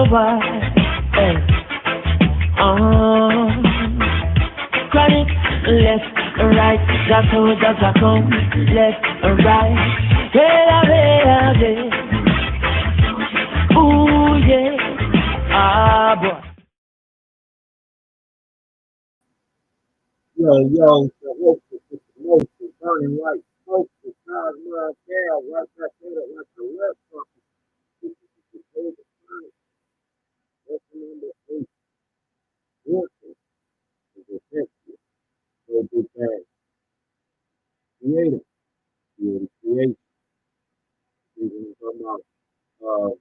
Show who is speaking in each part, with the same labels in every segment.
Speaker 1: Jehovah. Hey. Chronic, left, right, Jaco, come, left, right, hey. Ooh, yeah, boy.
Speaker 2: Yo, the hope is the most burning light. Smoke the cosmos down, right back there, like the left fucking. This is the Jehovih Chronicles. Lesson number 8. Vortex And Vortexia. So good bad. Creator. Creation. See what I'm talking about?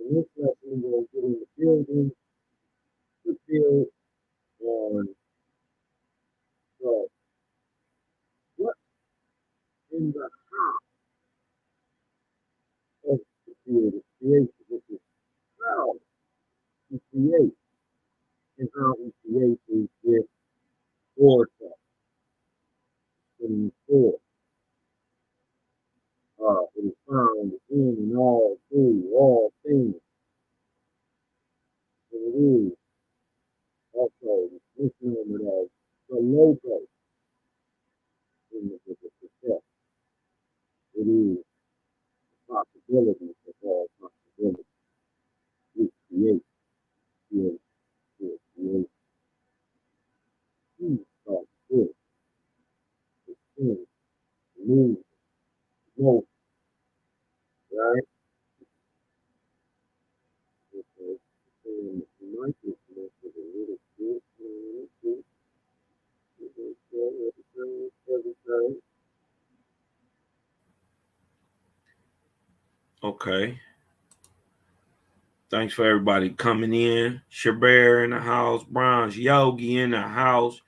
Speaker 2: In this lesson, we're getting the building, the field on the what in the how of the creative creation, which is how to create. And how we create is with Vortex and four. It is found in and all through all things. And it is also misnomer as the logo in the book of success. It is the possibilities of all possibilities. We create, create. He starts with the sin, move, smoke, right? Okay. And you might just look at a little bit, everything.
Speaker 3: Okay. Thanks for everybody coming in. Shabir in the house. Bronze Yogi in the house.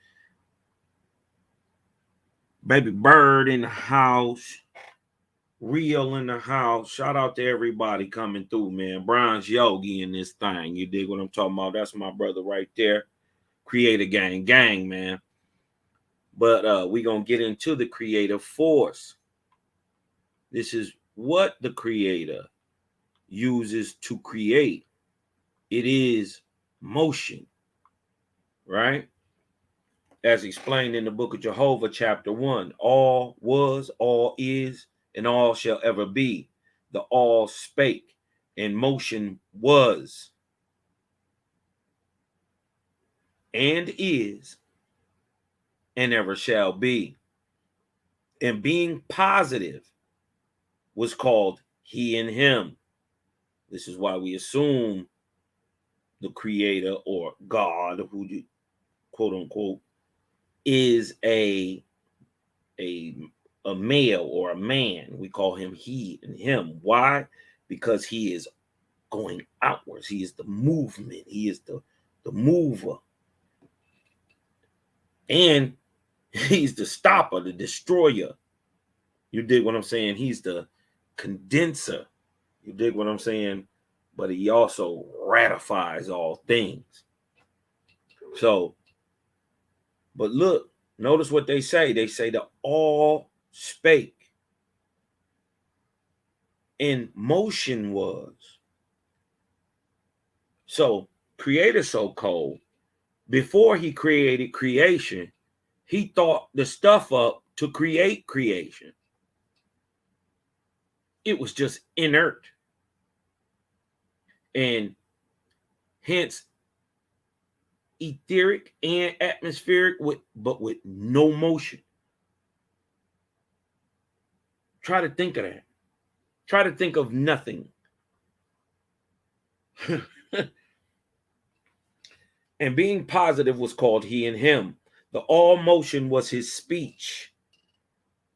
Speaker 3: Baby Bird in the house. Real in the house. Shout out to everybody coming through, man. Bronze Yogi in this thing. You dig what I'm talking about? That's my brother right there. Creator gang, man. But we're going to get into the creative force. This is what the creator uses to create. It is motion, right? As explained in the book of Jehovah, chapter 1, all was, all is, and all shall ever be. The all spake, and motion was, and is, and ever shall be. And being positive was called he and him. This is why we assume the creator or God, who quote unquote is a male or a man. We call him he and him. Why? Because he is going outwards. He is the movement. He is the mover. And he's the stopper, the destroyer. You dig what I'm saying? He's the condenser. You dig what I'm saying? But he also ratifies all things. So, but look, notice what they say. They say the all spake. In motion was. So, creator so cold. Before he created creation, he thought the stuff up to create creation. It was just inert. And hence etheric and atmospheric, but with no motion. Try to think of that. Try to think of nothing. And being positive was called he and him. The all motion was his speech.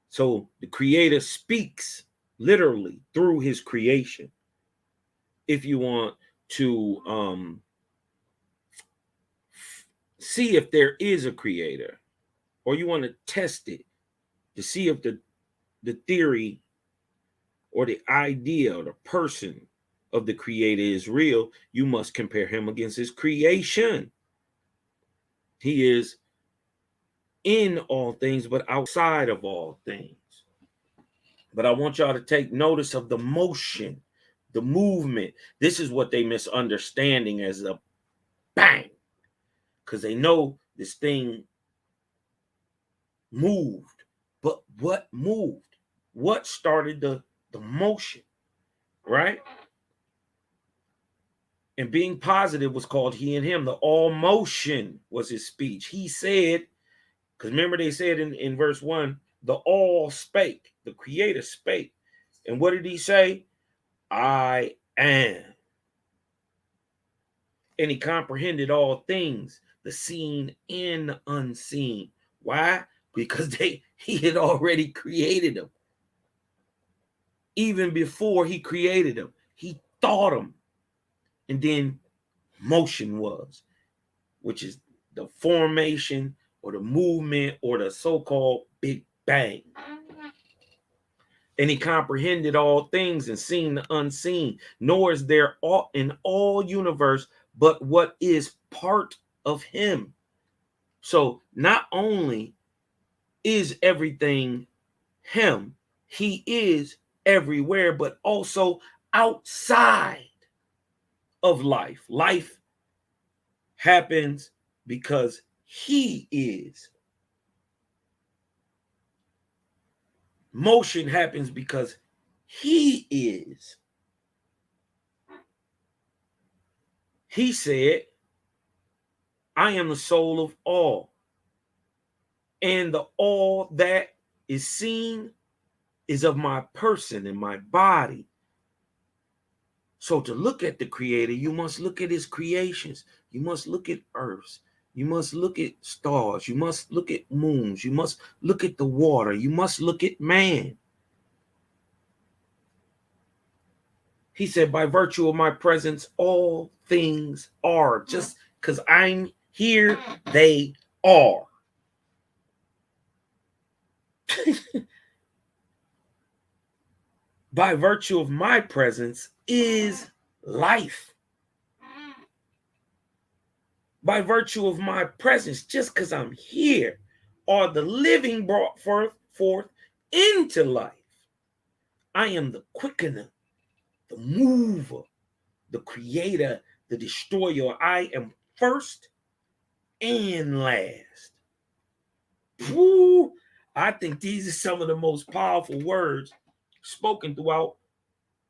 Speaker 3: So the creator speaks literally through his creation. If you want to see if there is a creator, or you want to test it to see if the theory or the idea or the person of the creator is real, you must compare him against his creation. He is in all things, but outside of all things. But I want y'all to take notice of the motion, the movement. This is what they misunderstanding as a bang, because they know this thing moved. But what moved? What started the motion, right? And being positive was called he and him. The all motion was his speech. He said, because remember they said in verse 1, the all spake, the creator spake. And what did he say? I am. And he comprehended all things, the seen and the unseen. Why? Because he had already created them. Even before he created them, he thought them. And then motion was, which is the formation or the movement or the so-called Big Bang. And he comprehended all things and seen the unseen, nor is there in all universe but what is part of him. So not only is everything him, he is everywhere, but also outside of life. Life happens because he is. Motion happens because he is. He said, I am the soul of all. And the all that is seen is of my person and my body. So to look at the creator, you must look at his creations. You must look at earths. You must look at stars. You must look at moons. You must look at the water. You must look at man. He said, by virtue of my presence, all things are. Just because I'm here, they are. By virtue of my presence is life. By virtue of my presence, just because I'm here, are the living brought forth into life. I am the quickener, the mover, the creator, the destroyer. I am first and last. Woo! I think these are some of the most powerful words spoken throughout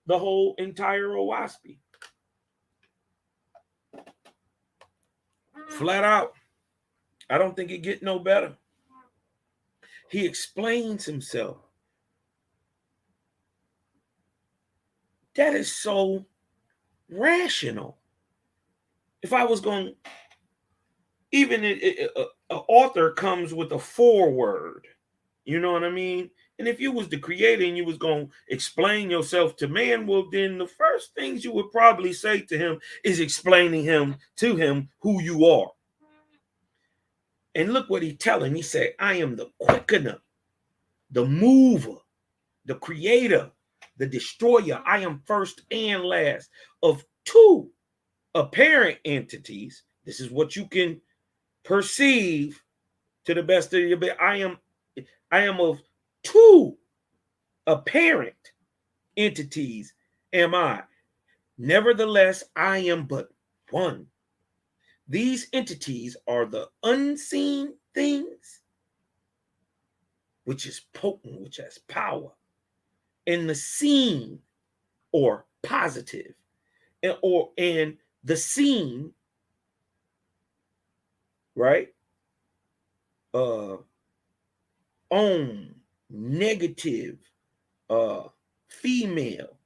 Speaker 3: the whole entire OWASP. Flat out. I don't think it get no better. He explains himself. That is so rational. If I was going, even an author comes with a foreword, you know what I mean? And if you was the creator and you was going to explain yourself to man, well, then the first things you would probably say to him is explaining to him who you are. And look what he tell him. He said, I am the quickener, the mover, the creator, the destroyer. I am first and last of two apparent entities. This is what you can perceive to the best of your ability. I am of two apparent entities am I. Nevertheless, I am but one. These entities are the unseen things, which is potent, which has power, and the seen or positive, and the seen, right? Negative, female,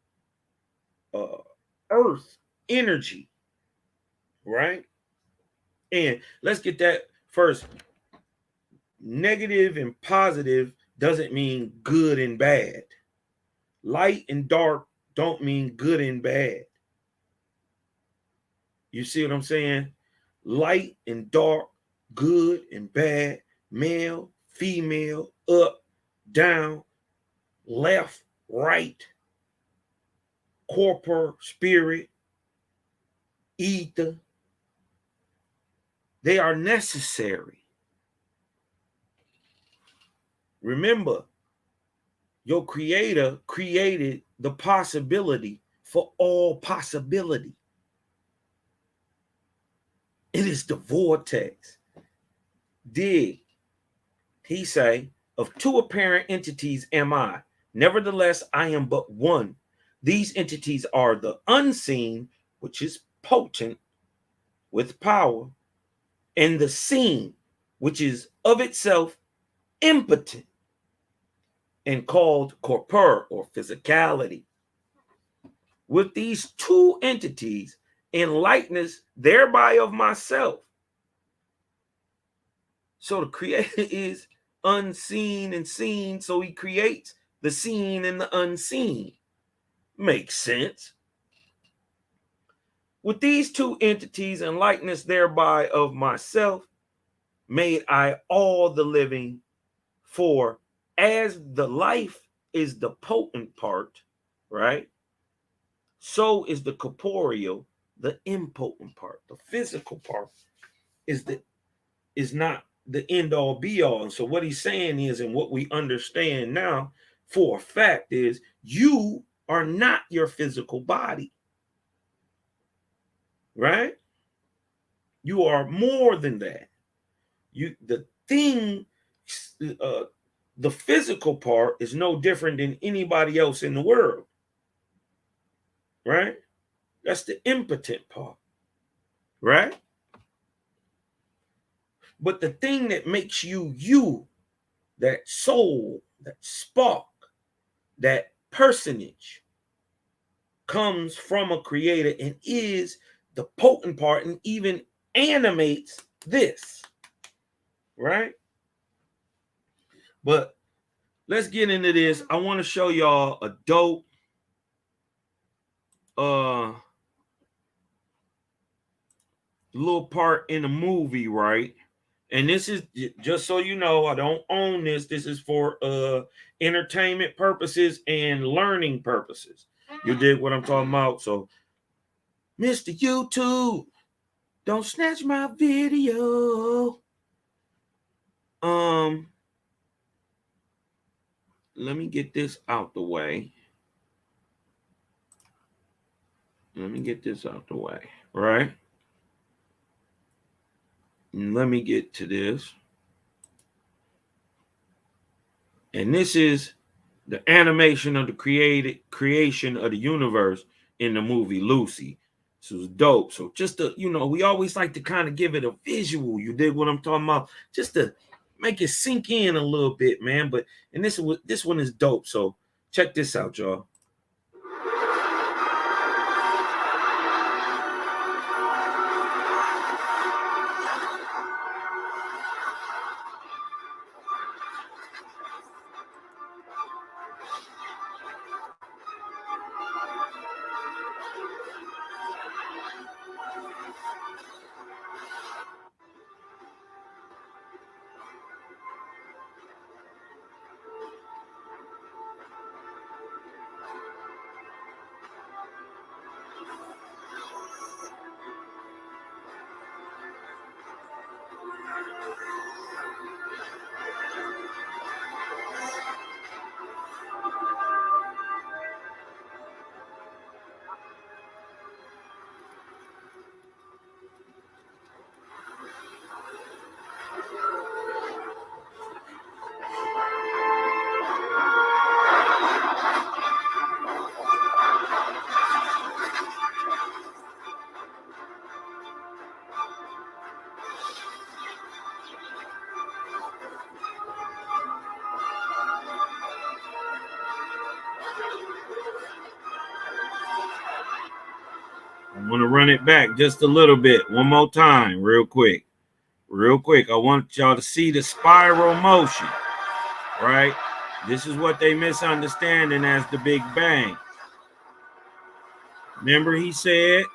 Speaker 3: earth energy, right? And let's get that first. Negative and positive doesn't mean good and bad. Light and dark don't mean good and bad. You see what I'm saying? Light and dark, good and bad, male, female, up, down, left, right, corpor, spirit, ether. They are necessary. Remember, your creator created the possibility for all possibility. It is the vortex. Dig. He say, of two apparent entities am I. Nevertheless, I am but one. These entities are the unseen, which is potent with power, and the seen, which is of itself impotent and called corpore or physicality. With these two entities, in likeness thereby of myself. So the creator is unseen and seen, so he creates the seen and the unseen. Makes sense. With these two entities and likeness thereby of myself, made I all the living, for as the life is the potent part, right? So is the corporeal, the impotent part. The physical part is not the end all be all. And so what he's saying is, and what we understand now for a fact is, you are not your physical body, right? You are more than that. The physical part is no different than anybody else in the world, right? That's the impotent part, right? But the thing that makes you you, that soul, that spark, that personage, comes from a creator and is the potent part and even animates this, right? But let's get into this. I want to show y'all a dope little part in the movie, right? And this is, just so you know, I don't own this. This is for entertainment purposes and learning purposes. You dig what I'm talking about? So, Mr. YouTube, don't snatch my video. Let me get this out the way. Right? And let me get to this. And this is the animation of the creation of the universe in the movie Lucy. This was dope. So just to, we always like to kind of give it a visual. You dig what I'm talking about? Just to make it sink in a little bit, man. And this one is dope. So check this out, y'all. I want to run it back just a little bit. One more time, real quick. I want y'all to see the spiral motion, right? This is what they misunderstanding as the Big Bang. Remember he said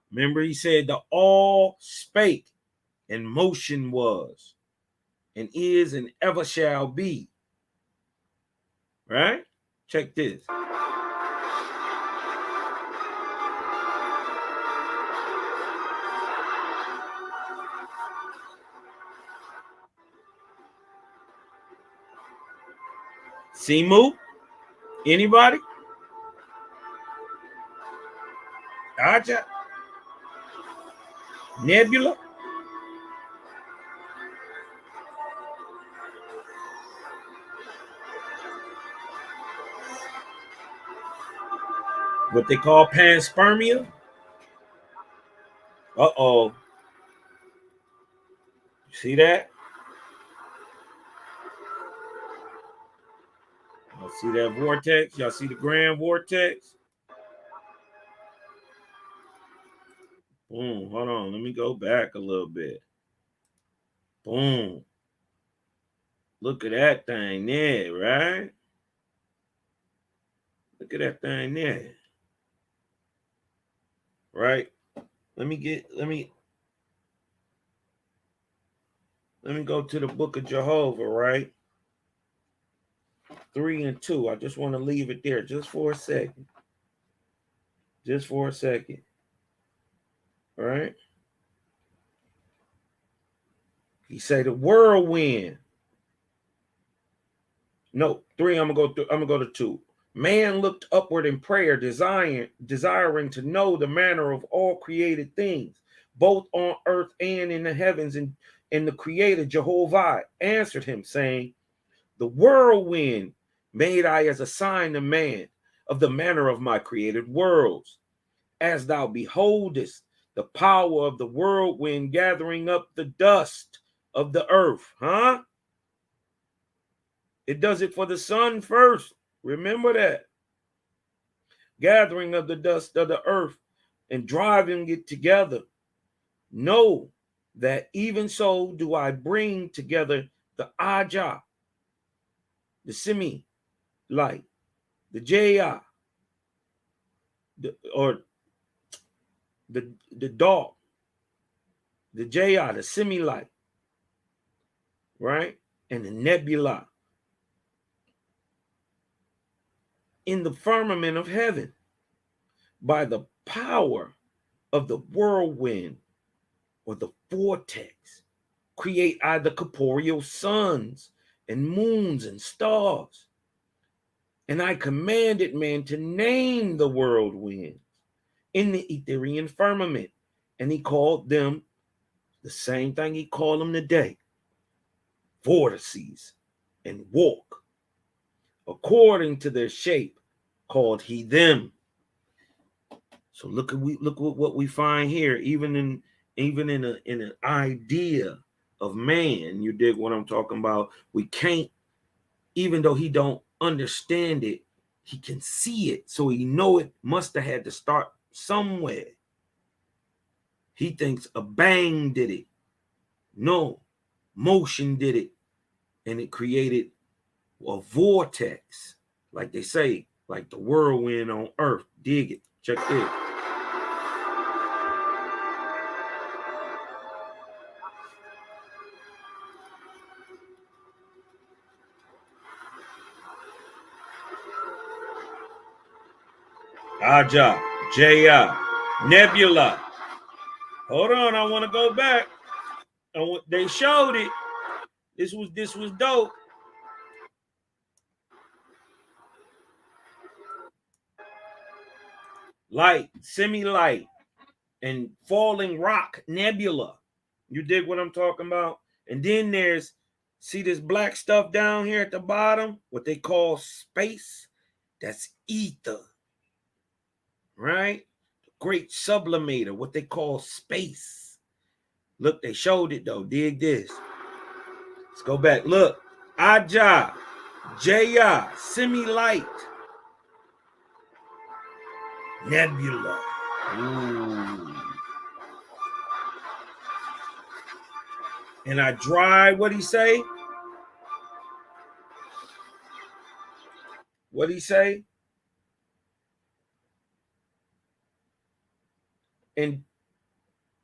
Speaker 3: the all spake and motion was and is and ever shall be. Right? Check this. See, Moo? Anybody? Aja, nebula. What they call panspermia. Uh-oh. See that? Y'all see that vortex? Y'all see the grand vortex? Boom. Hold on. Let me go back a little bit. Boom. Look at that thing there, right? Look at that thing there. Right? Let me go to the book of Jehovah, right? 3 and 2. I just want to leave it there just for a second. Just for a second. All right. He say the whirlwind. No, 3. I'm gonna go to 2. Man looked upward in prayer, desiring to know the manner of all created things, both on earth and in the heavens, and the creator Jehovah answered him, saying, the whirlwind made I as a sign to man of the manner of my created worlds. As thou beholdest the power of the whirlwind gathering up the dust of the earth. Huh? It does it for the sun first. Remember that. Gathering of the dust of the earth and driving it together. Know that even so do I bring together the Aja, the Semi light, the Jaya, or the dark, the Jaya, the Semi light, right? And the nebula in the firmament of heaven by the power of the whirlwind or the vortex. Create either corporeal suns and moons and stars. And I commanded man to name the whirlwinds in the Etherian firmament. And he called them the same thing he called them today, vortices, and walk. According to their shape, called he them. So look what we find here, even in an idea of man. You dig what I'm talking about? We can't, even though he don't understand it, he can see it. So he know it must have had to start somewhere. He thinks a bang did it. No, motion did it. And it created a vortex, like they say, like the whirlwind on earth. Dig it. Check this. Aja, Jaya, Nebula. Hold on, I want to go back. They showed it. This was dope. Light, semi-light, and falling rock nebula. You dig what I'm talking about? And then there's, see this black stuff down here at the bottom? What they call space? That's ether. Right? Great sublimator, what they call space. Look, they showed it though. Dig this. Let's go back. Look. Aja, Jaya, semi-light, nebula. Ooh. And I dry, what'd he say? What'd he say? And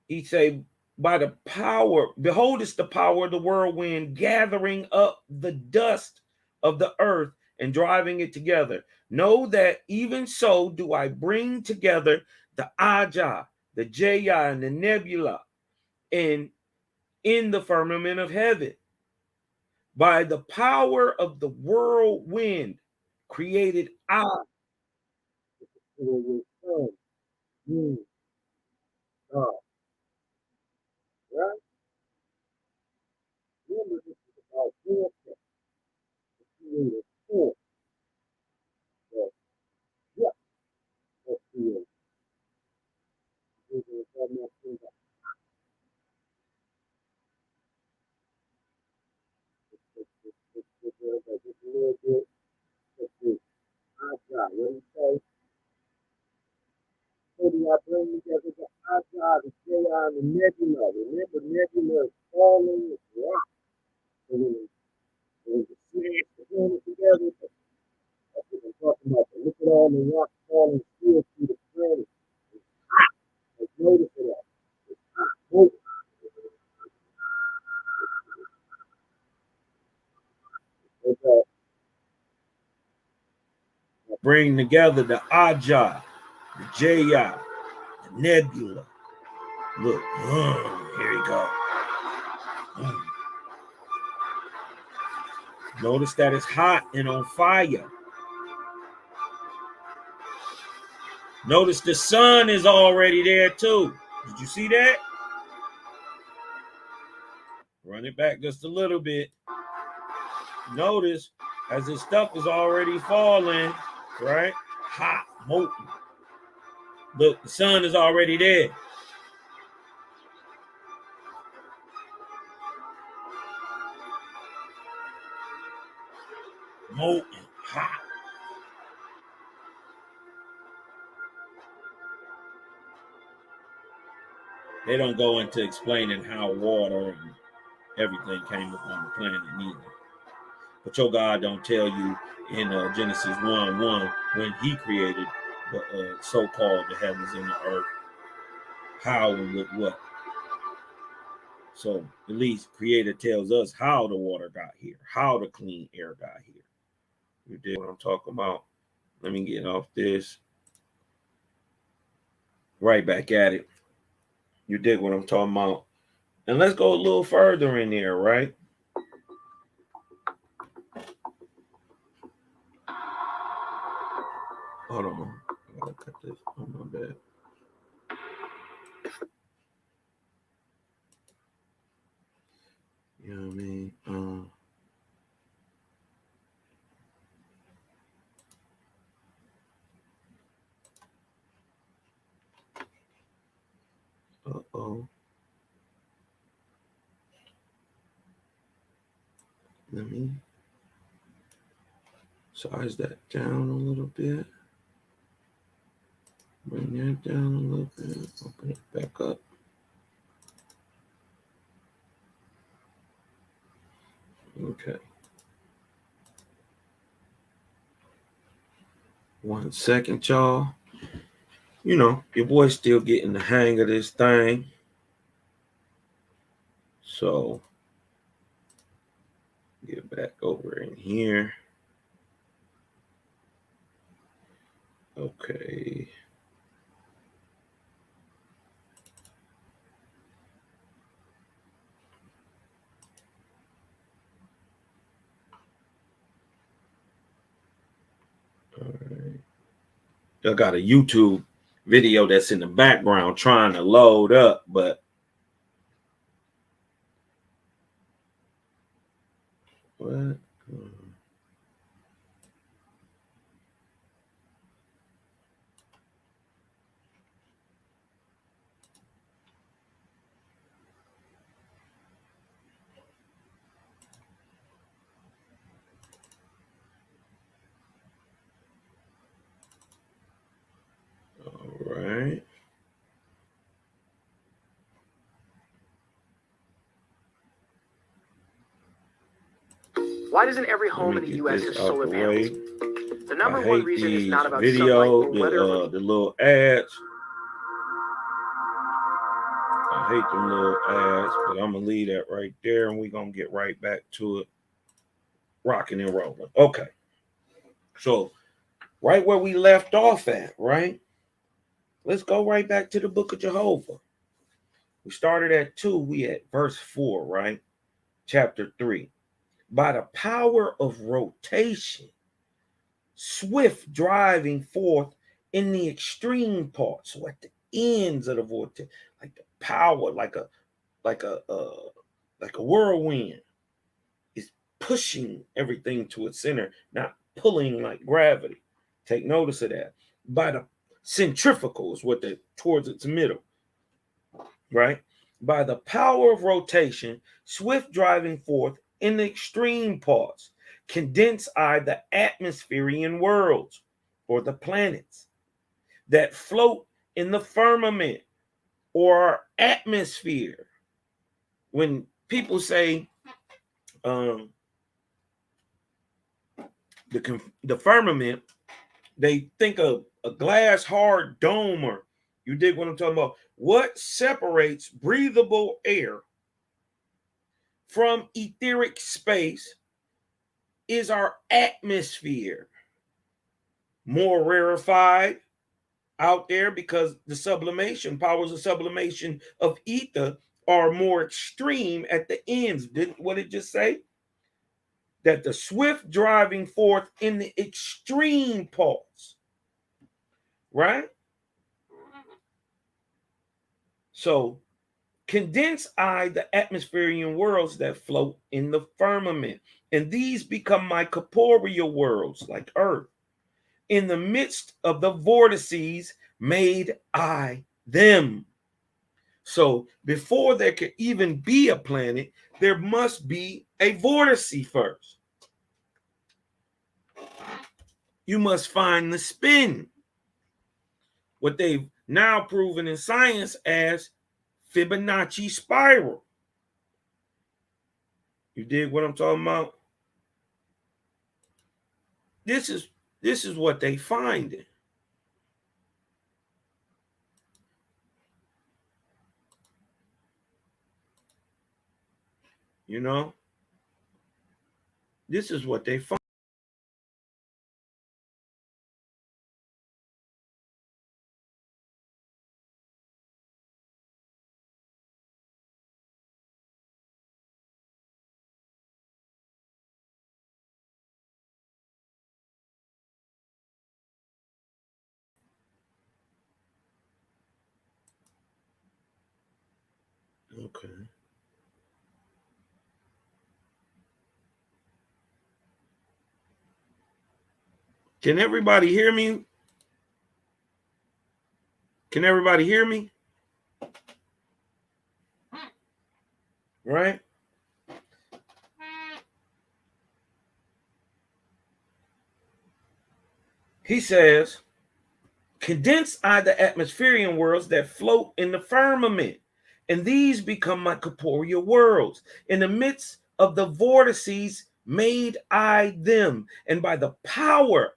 Speaker 3: he say, by the power, behold, it's the power of the whirlwind gathering up the dust of the earth and driving it together. Know that even so do I bring together the Aja, the Jaya, and the nebula in the firmament of heaven. By the power of the whirlwind created I.
Speaker 2: God. Right? Remember, this is about vortex, the creative force. So, yeah, let's see it. We're going to come up with a little bit. Let's see. Ajah, what do you say? So do I bring together the Ajah, the Jayon, the Nebula? Remember, Nebula is falling, it's rock. So when you smash the planet together, that's what I'm talking about. So look at all the rocks falling still through the planet. It's hot. Like, notice it all. It's hot. Whoa. Okay.
Speaker 3: Bring together the Ajah, the Jaya, the Nebula. Look, here you go. Notice that it's hot and on fire. Notice the sun is already there too. Did you see that? Run it back just a little bit. Notice as this stuff is already falling, right? Hot, molten. Look, the sun is already there. Molten, hot. They don't go into explaining how water and everything came upon the planet neither. But your God don't tell you in Genesis 1:1 when he created the so-called the heavens and the earth, how and with what. So at least Creator tells us how the water got here, how the clean air got here. You dig what I'm talking about? Let me get off this. Right back at it. You dig what I'm talking about? And let's go a little further in there, right? Hold on. I gotta cut this. Oh, my bad. You know what I mean? Uh-oh. Let me size that down a little bit. Bring that down a little bit. Open it back up. Okay. 1 second, y'all. You know, your boy's still getting the hang of this thing. So, get back over in here. Okay. All right. I got a YouTube video that's in the background trying to load up, but what? All right.
Speaker 4: Why doesn't every home in the U.S. have solar panels? The number one reason is not about sunlight or weather.
Speaker 3: The little ads. I hate them little ads, but I'm gonna leave that right there, and we're gonna get right back to it, rocking and rolling. Okay, so right where we left off at, right? Let's go right back to the book of Jehovah. We started at 2, we at verse 4, right? Chapter 3. By the power of rotation, swift driving forth in the extreme part, so at the ends of the vortex, like the power, like a whirlwind is pushing everything to its center, not pulling like gravity. Take notice of that. By the centrifugal is what they towards its middle, right? By the power of rotation, swift driving forth in the extreme parts, condense I the atmospheric worlds, or the planets, that float in the firmament or atmosphere. When people say the firmament, they think of a glass hard dome, or you dig what I'm talking about? What separates breathable air from etheric space is our atmosphere, more rarefied out there because the sublimation powers of sublimation of ether are more extreme at the ends. Didn't what it just say? That the swift driving forth in the extreme parts, right? So condense I the atmospheric worlds that float in the firmament, and these become my corporeal worlds, like earth. In the midst of the vortices made I them. So before there could even be a planet, there must be a vortice first. You must find the spin, what they've now proven in science as Fibonacci spiral. You dig what I'm talking about? This is what they find it. You know, this is what they find. Okay. Can everybody hear me? Can everybody hear me? Right? He says, condense I the atmospheric worlds that float in the firmament, and these become my corporeal worlds. In the midst of the vortices made I them, and by the power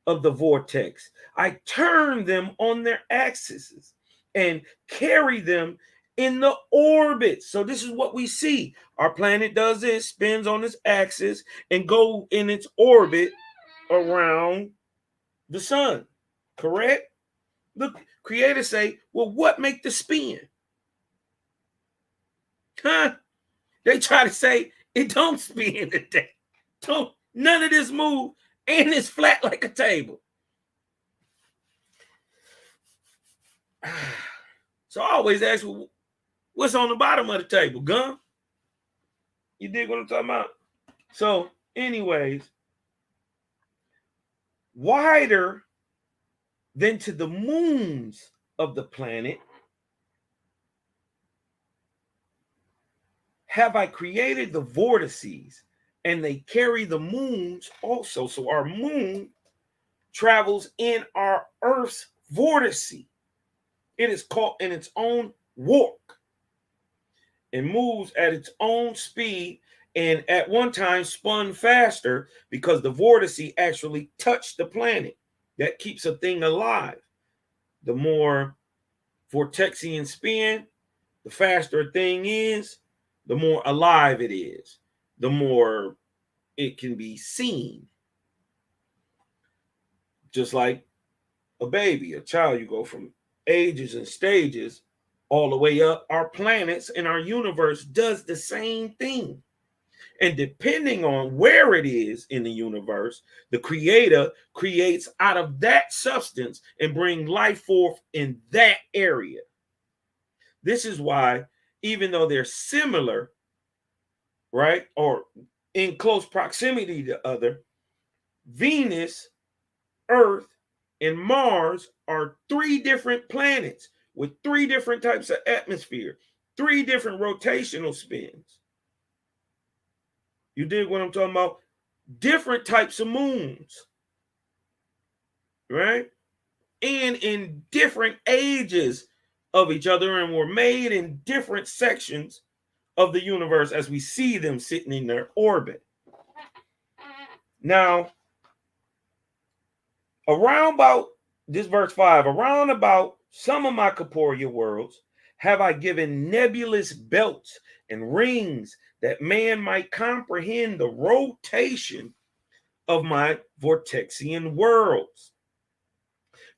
Speaker 3: of the vortex, I turn them on their axes and carry them in the orbit. So this is what we see. Our planet does this, spins on its axis and go in its orbit around the sun. Correct? Look, creators say, well, what make the spin? Huh? They try to say it don't spin today. Don't none of this move, and it's flat like a table. So I always ask, well, what's on the bottom of the table? Gum? You dig what I'm talking about? So, anyways, wider than to the moons of the planet have I created the vortices, and they carry the moons also. So our moon travels in our Earth's vortice. It is caught in its own warp and moves at its own speed, and at one time spun faster because the vortice actually touched the planet. That keeps a thing alive. The more vortexian spin, the faster a thing is, the more alive it is, the more it can be seen. Just like a baby, a child, you go from ages and stages all the way up. Our planets and our universe does the same thing. And depending on where it is in the universe, the creator creates out of that substance and bring life forth in that area. This is why, even though they're similar, right, or in close proximity to other, Venus, Earth, and Mars are 3 different planets with 3 different types of atmosphere, 3 different rotational spins. You dig what I'm talking about? Different types of moons, right? And in different ages of each other, and were made in different sections of the universe as we see them sitting in their orbit. Now, around about this verse 5, around about some of my corporeal worlds have I given nebulous belts and rings that man might comprehend the rotation of my Vortexian worlds.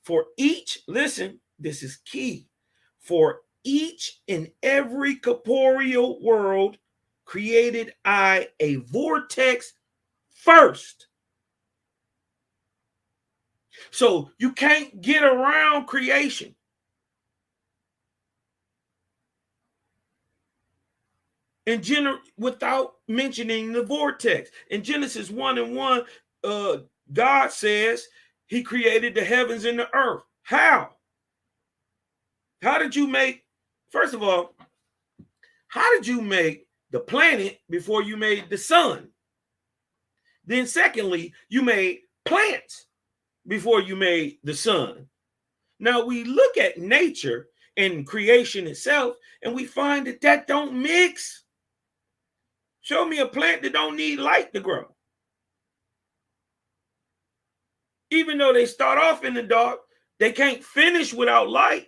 Speaker 3: For each, listen, this is key, for each and every corporeal world created I a vortex first. So you can't get around creation. Without mentioning the vortex. In Genesis 1:1, God says he created the heavens and the earth. How? How did you make, first of all, how did you make the planet before you made the sun? Then secondly, you made plants before you made the sun. Now we look at nature and creation itself, and we find that that don't mix. Show me a plant that don't need light to grow. Even though they start off in the dark, they can't finish without light.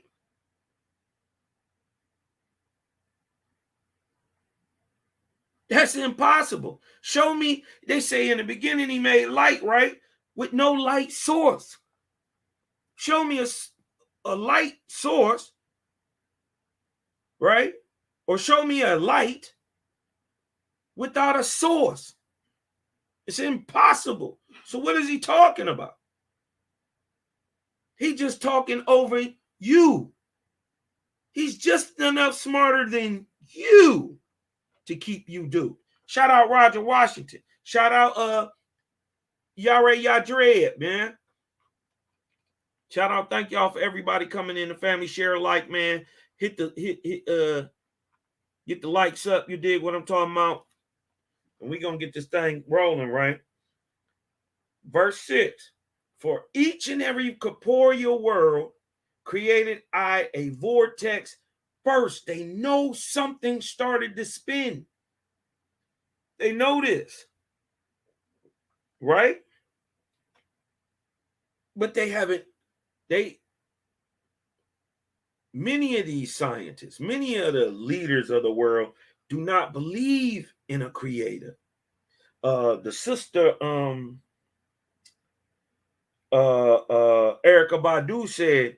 Speaker 3: That's impossible. Show me, they say in the beginning he made light, right? With no light source. Show me a light source, right? Or show me a light without a source. It's impossible. So what is he talking about? He's just talking over you. He's just enough smarter than you to keep you duped. Shout out Roger Washington. Shout out Yare Yadred, man. Shout out, thank y'all for everybody coming in the family. Share, like, man. Get the likes up. You dig what I'm talking about? And we're gonna get this thing rolling, right? Verse 6. For each and every corporeal world created I a vortex first. They know something started to spin. They know this, right? But they haven't, many of these scientists, many of the leaders of the world do not believe in a creator. The sister, Erica Badu said,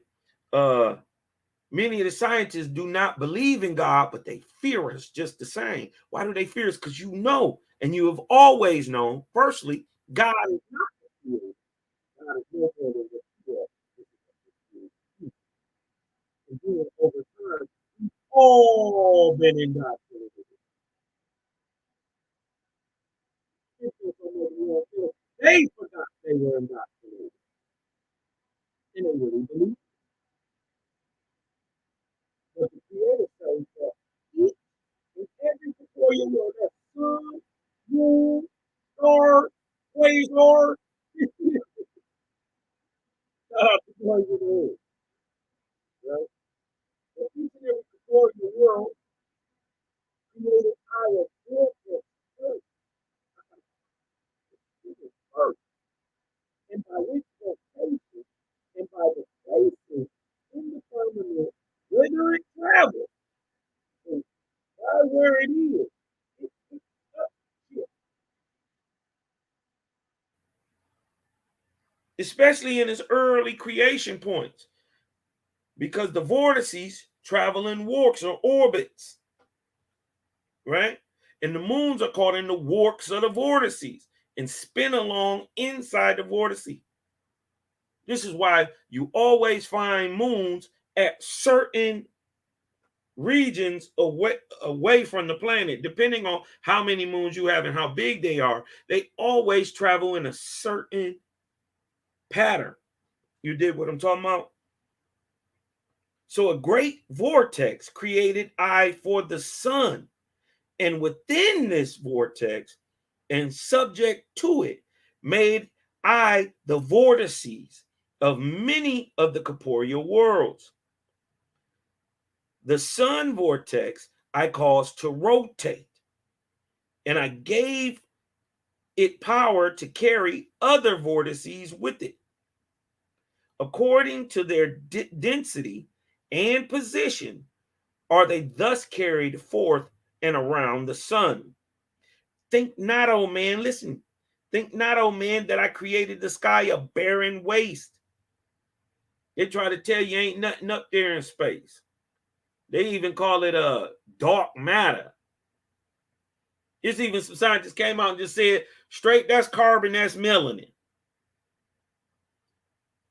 Speaker 3: many of the scientists do not believe in God, but they fear us just the same. Why do they fear us? Because you know, and you have always known, firstly, God is not you. God is more than what you are. And then over time, we've all been indoctrinated. They forgot they were indoctrinated. And they really believe. But the Creator says that each and every before you know that sun, moon, star, quasar, right? But each and every before your world created our vortex first. And by which rotation and by the places in the firmament, whether it travels, and by where it is, it picks up shit. Especially in its early creation points, because the vortices travel in warps or orbits, right? And the moons are caught in the warps of the vortices and spin along inside the vortices. This is why you always find moons at certain regions away from the planet. Depending on how many moons you have and how big they are, they always travel in a certain pattern. You did what I'm talking about? So a great vortex created I for the sun. And within this vortex and subject to it made I the vortices of many of the corporeal worlds. The sun vortex I caused to rotate, and I gave it power to carry other vortices with it. According to their density and position, are they thus carried forth and around the sun. Think not, O man, listen, think not, O man, that I created the sky a barren waste. They try to tell you ain't nothing up there in space. They even call it a dark matter. It's even some scientists came out and just said, straight, that's carbon, that's melanin.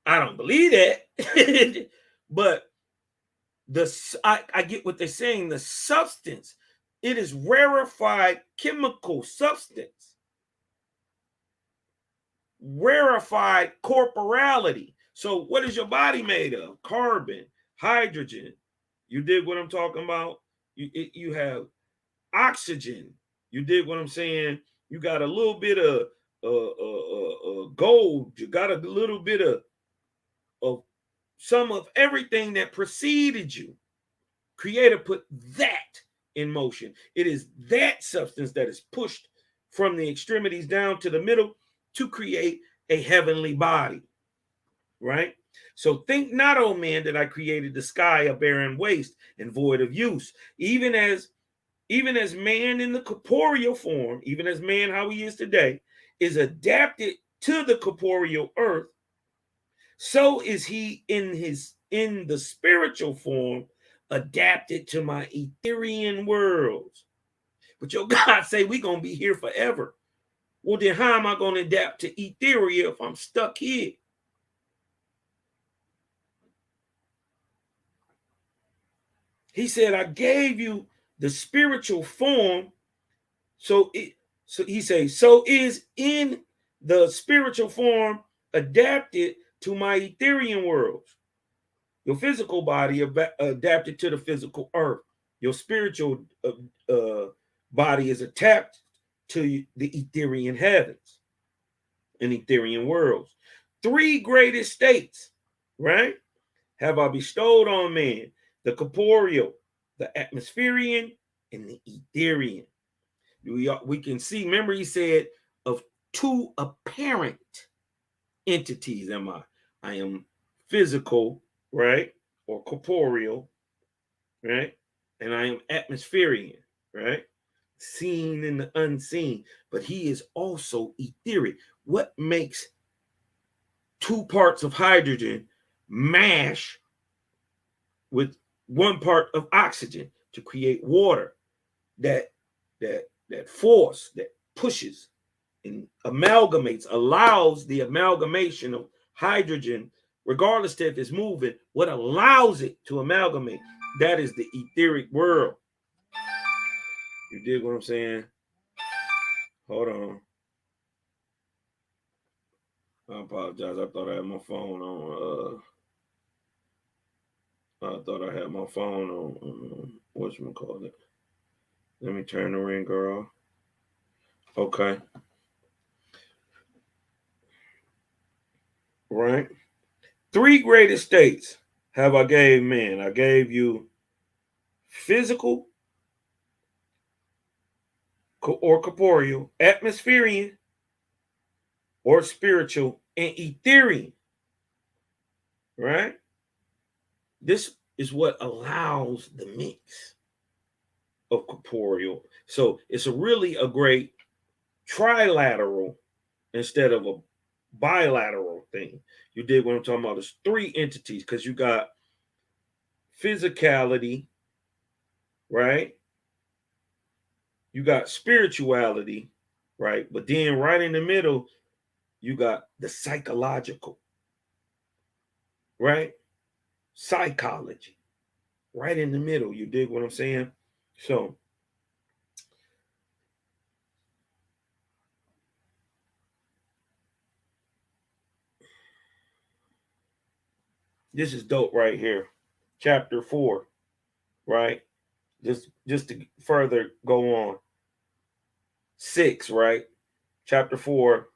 Speaker 3: I don't believe that. But I get what they're saying. The substance, it is rarefied chemical substance. Rarefied corporality. So what is your body made of? Carbon, hydrogen. You dig what I'm talking about? You have oxygen. You dig what I'm saying? You got a little bit of gold. You got a little bit of some of everything that preceded you. Creator put that in motion. It is that substance that is pushed from the extremities down to the middle to create a heavenly body, right? So think not, O man, that I created the sky a barren waste and void of use. Even as man in the corporeal form, even as man how he is today, is adapted to the corporeal earth, so is he in the spiritual form adapted to my Etherian worlds. But your God say we're going to be here forever. Well, then how am I going to adapt to Etheria if I'm stuck here? He said, I gave you the spiritual form. So he says, so is in the spiritual form adapted to my Etherian worlds. Your physical body adapted to the physical earth. Your spiritual body is attached to the Etherian heavens and Etherian worlds. 3 greatest states, right, have I bestowed on man: the corporeal, the atmospherian, and the Etherian. We can see, remember he said, of 2 apparent entities am I. I am physical, right, or corporeal, right, and I am atmospherian, right, seen and the unseen. But he is also etheric. What makes 2 parts of hydrogen mash with 1 part of oxygen to create water? That force that pushes and amalgamates, allows the amalgamation of hydrogen, regardless if it's moving. What allows it to amalgamate, that is the etheric world. You dig what I'm saying? Hold on. I apologize. I thought I had my phone on. Whatchamacallit. Let me turn the ringer off. Okay. Right. 3 greatest states have I gave man. I gave you physical or corporeal, atmospherian or spiritual, and Etherian. Right? This is what allows the mix of corporeal. So it's really a great trilateral instead of a bilateral thing. You dig what I'm talking about? There's 3 entities because you got physicality, right? you got spirituality, right? But then right in the middle, you got the psychological, right? Psychology, right in the middle. You dig what I'm saying? So this is dope right here. Chapter 4, right? Just to further go on. 6, right? Chapter 4,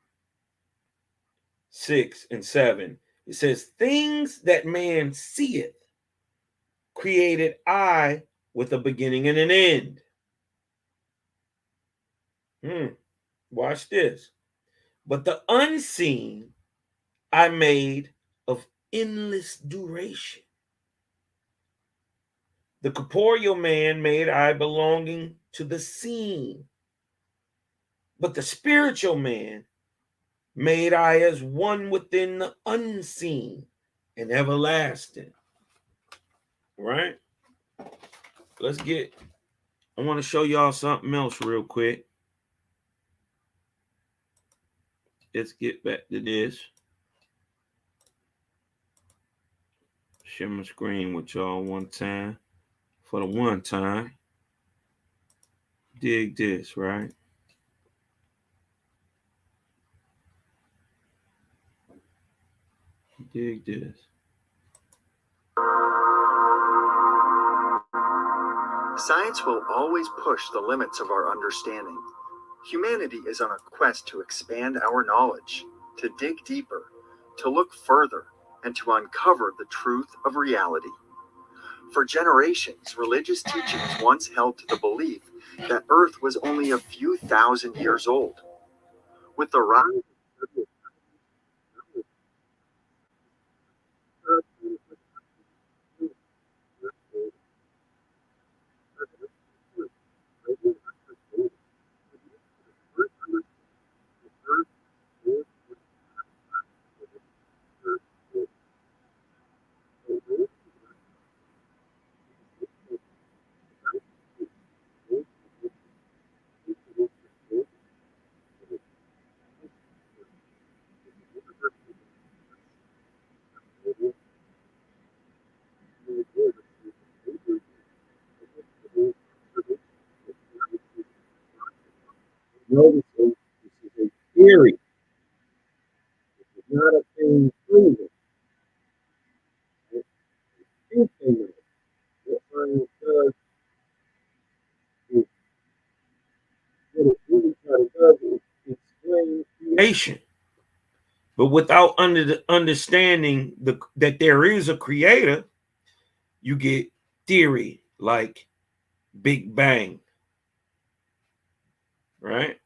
Speaker 3: 6 and 7. It says, things that man seeth created I with a beginning and an end. Watch this. But the unseen I made of endless duration. The corporeal man made I belonging to the seen. But the spiritual man made I as one within the unseen and everlasting. Right? I want to show y'all something else real quick. Let's get back to this. Share my screen with y'all one time. For the one time. Dig this, right? Dig this.
Speaker 4: Science will always push the limits of our understanding. Humanity is on a quest to expand our knowledge, to dig deeper, to look further, and to uncover the truth of reality. For generations, religious teachings once held to the belief that Earth was only a few thousand years old. With the rise
Speaker 2: Notice this is a theory. It's not a thing proven. It's thinking of it. What science does is what it really kind of does is explain creation.
Speaker 3: But without understanding that there is a creator, you get theory like Big Bang. Right?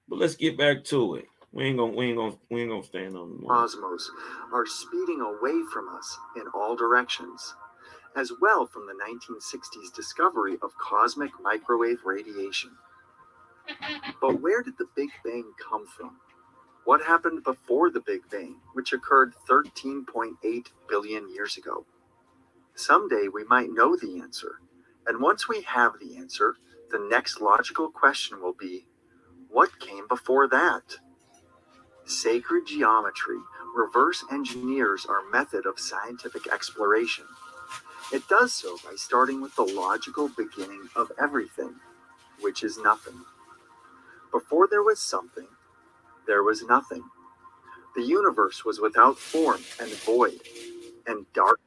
Speaker 3: But let's get back to it. We ain't gonna stand on the
Speaker 4: cosmos are speeding away from us in all directions, as well from the 1960s discovery of cosmic microwave radiation. But where did the Big Bang come from? What happened before the Big Bang, which occurred 13.8 billion years ago? Someday we might know the answer, and once we have the answer, the next logical question will be, what came before that? Sacred geometry reverse engineers our method of scientific exploration. It does so by starting with the logical beginning of everything, which is nothing. Before there was something, there was nothing. The universe was without form and void, and dark.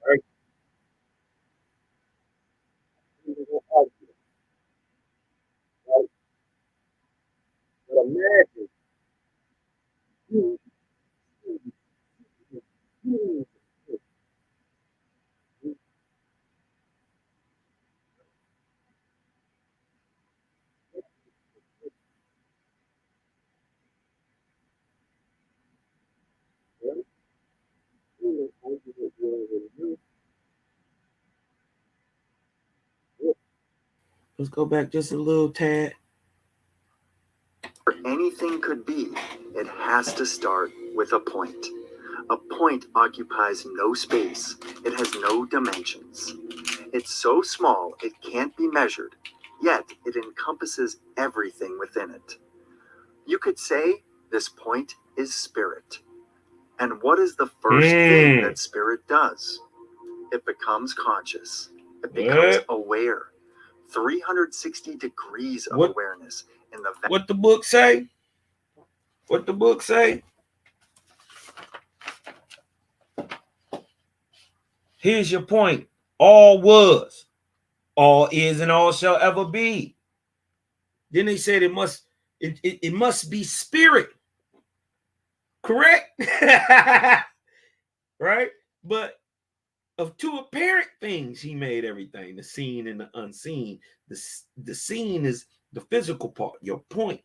Speaker 2: Right? Right? But imagine you, you,
Speaker 3: Let's go back just a little tad.
Speaker 4: For anything could be, it has to start with a point. A point occupies no space. It has no dimensions. It's so small it can't be measured, yet it encompasses everything within it. You could say this point is spirit. And what is the first thing that spirit does? It becomes conscious. It becomes aware. 360 degrees of awareness. In the
Speaker 3: what the book say? What the book say? Here's your point. All was, all is, and all shall ever be. Then they said it must be spirit. Correct? Right? But of two apparent things, he made everything, the seen and the unseen. The seen is the physical part, your point.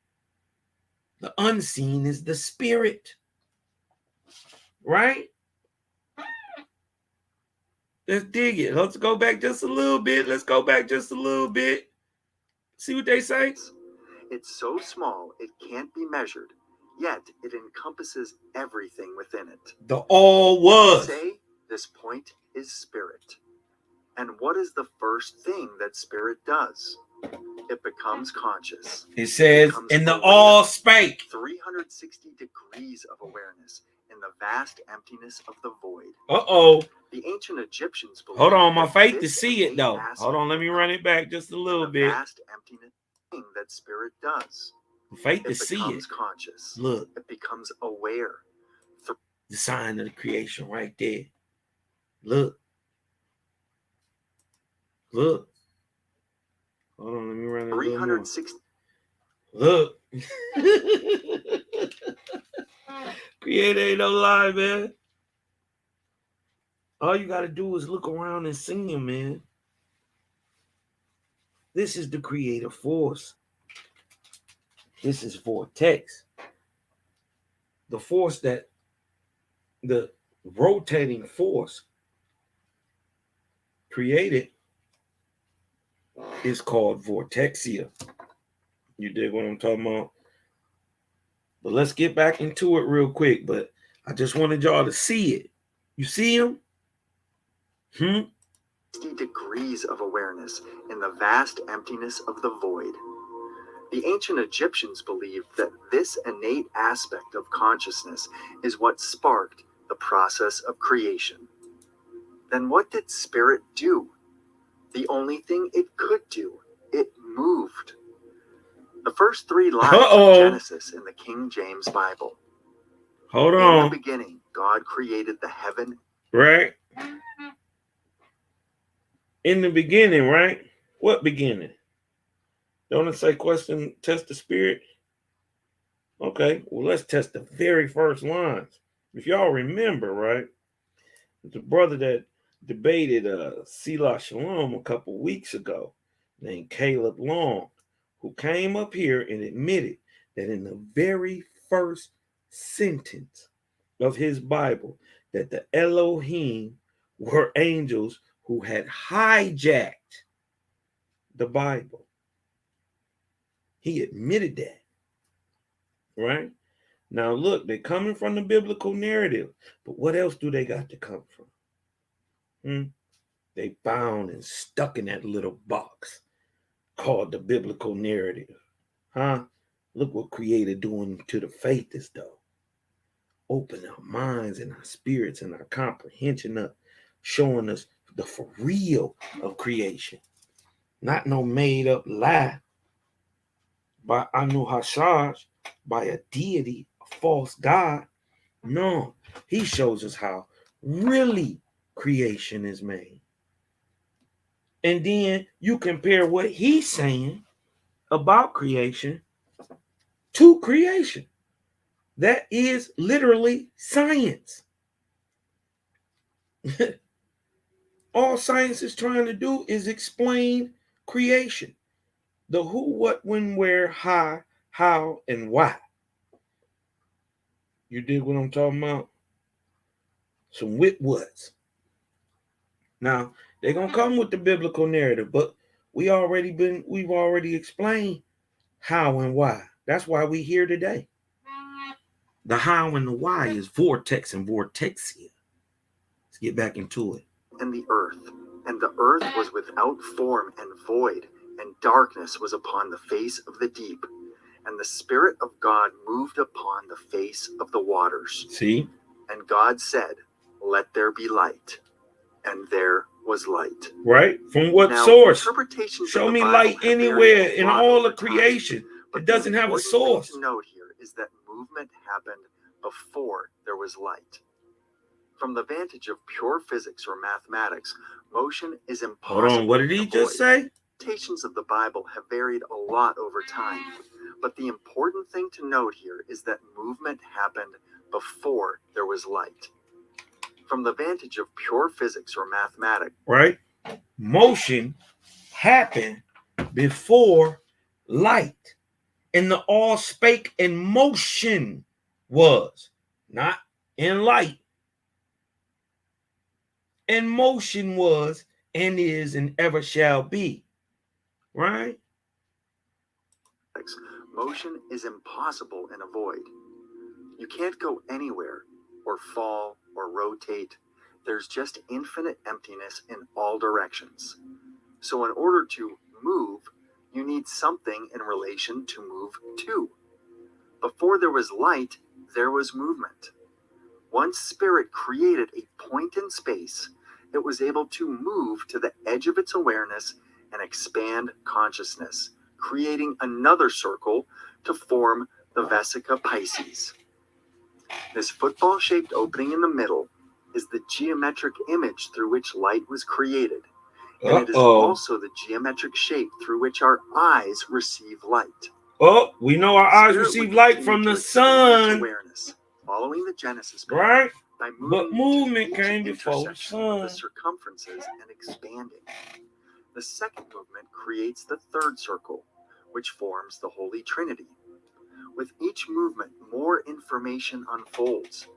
Speaker 3: The unseen is the spirit. Right? Let's dig it. Let's go back just a little bit. See what they say?
Speaker 4: It's so small it can't be measured, yet it encompasses everything within it.
Speaker 3: The all was.
Speaker 4: Say this point is spirit. And what is the first thing that spirit does? It becomes conscious.
Speaker 3: It says, in the all spake.
Speaker 4: 360 degrees of awareness in the vast emptiness of the void.
Speaker 3: Uh-oh.
Speaker 4: The ancient Egyptians believed.
Speaker 3: Hold on, my faith to see it though. Hold on, let me run it back just a little bit.
Speaker 4: Vast emptiness thing that spirit does.
Speaker 3: Faith to see it.
Speaker 4: It becomes conscious.
Speaker 3: Look.
Speaker 4: It becomes aware.
Speaker 3: The sign of the creation right there. Look. Look. Hold on, let me run it.
Speaker 4: 360.
Speaker 3: Look. Creator ain't no lie, man. All you got to do is look around and see him, man. This is the creative force. This is Vortex. The force that, the rotating force created is called Vortexia. You dig what I'm talking about? But let's get back into it real quick. But I just wanted y'all to see it. You see him? 60
Speaker 4: degrees of awareness in the vast emptiness of the void. The ancient Egyptians believed that this innate aspect of consciousness is what sparked the process of creation. Then what did spirit do? The only thing it could do. It moved. The first 3 lines of Genesis in the King James Bible.
Speaker 3: Hold on.
Speaker 4: In the beginning, God created the heaven.
Speaker 3: Right. In the beginning, right? What beginning? Don't it say question, test the spirit? Okay, well, let's test the very first lines. If y'all remember, right? The brother that debated Selah Shalom a couple weeks ago, named Caleb Long, who came up here and admitted that in the very first sentence of his Bible, that the Elohim were angels who had hijacked the Bible. He admitted that, right? Now, look, they're coming from the biblical narrative, but what else do they got to come from? They bound and stuck in that little box called the biblical narrative. Look what Creator doing to the faithers, though. Open our minds and our spirits and our comprehension up, showing us the for real of creation. Not no made up lie by Anu Hashaj, by a deity, a false god. No, he shows us how really creation is made. And then you compare what he's saying about creation to creation. That is literally science. All science is trying to do is explain creation. The who, what, when, where, how, and why. You dig what I'm talking about? Some what's. Now, they're going to come with the biblical narrative, but we've already explained how and why. That's why we here today. The how and the why is Vortex and Vortexia. Let's get back into it.
Speaker 4: And the earth was without form and void, and darkness was upon the face of the deep, and the Spirit of God moved upon the face of the waters.
Speaker 3: See?
Speaker 4: And God said, "Let there be light," and there was light.
Speaker 3: Right? From what
Speaker 4: Now,
Speaker 3: source?
Speaker 4: interpretations
Speaker 3: Show
Speaker 4: of the
Speaker 3: me
Speaker 4: Bible
Speaker 3: light
Speaker 4: have varied
Speaker 3: anywhere
Speaker 4: a
Speaker 3: in
Speaker 4: lot
Speaker 3: all
Speaker 4: over
Speaker 3: of
Speaker 4: time,
Speaker 3: creation.
Speaker 4: but
Speaker 3: It doesn't have a
Speaker 4: the important
Speaker 3: source.
Speaker 4: thing to note here is that movement happened before there was light. From the vantage of pure physics or mathematics, motion is impossible.
Speaker 3: Hold on, what did he just say?
Speaker 4: Interpretations of the Bible have varied a lot over time, but the important thing to note here is that movement happened before there was light. From the vantage of pure physics or mathematics,
Speaker 3: right? Motion happened before light. And the all spake in motion was, not in light. And motion was, and is, and ever shall be. Right?
Speaker 4: motion is impossible in a void. You can't go anywhere, or fall, or rotate. There's just infinite emptiness in all directions. So in order to move, you need something in relation to move to. Before there was light, there was movement. Once Spirit created a point in space, it was able to move to the edge of its awareness and expand consciousness, creating another circle to form the Vesica Pisces. This football-shaped opening in the middle is the geometric image through which light was created. And it is also the geometric shape through which our eyes receive light.
Speaker 3: Oh, we know our eyes receive light from the sun.
Speaker 4: Awareness, following the Genesis path,
Speaker 3: right?
Speaker 4: By
Speaker 3: But movement came before the
Speaker 4: intersection of the
Speaker 3: sun.
Speaker 4: circumferences and expanding. The second movement creates the third circle, which forms the Holy Trinity. With each movement, more information unfolds.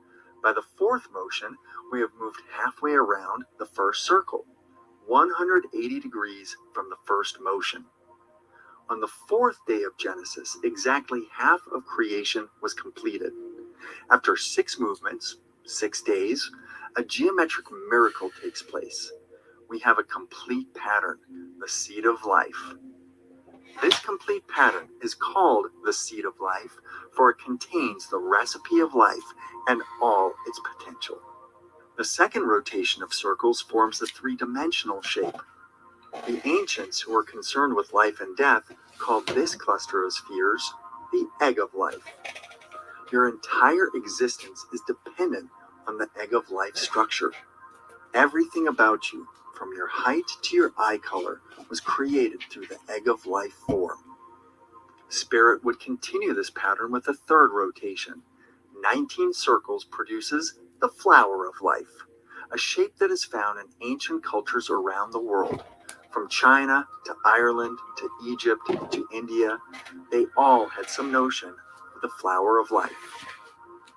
Speaker 4: By the fourth motion, we have moved halfway around the first circle, 180 degrees from the first motion. On the fourth day of Genesis, exactly half of creation was completed. After 6 movements, 6 days, a geometric miracle takes place. We have a complete pattern, the seed of life. This complete pattern is called the seed of life, for it contains the recipe of life and all its potential. The second rotation of circles forms the 3-dimensional shape. The ancients, who were concerned with life and death, called this cluster of spheres the egg of life. Your entire existence is dependent on the egg of life structure. Everything about you, from your height to your eye color, was created through the egg of life form. Spirit would continue this pattern with a third rotation. 19 circles produces the flower of life, a shape that is found in ancient cultures around the world. From China to Ireland to Egypt to India, they all had some notion of the flower of life.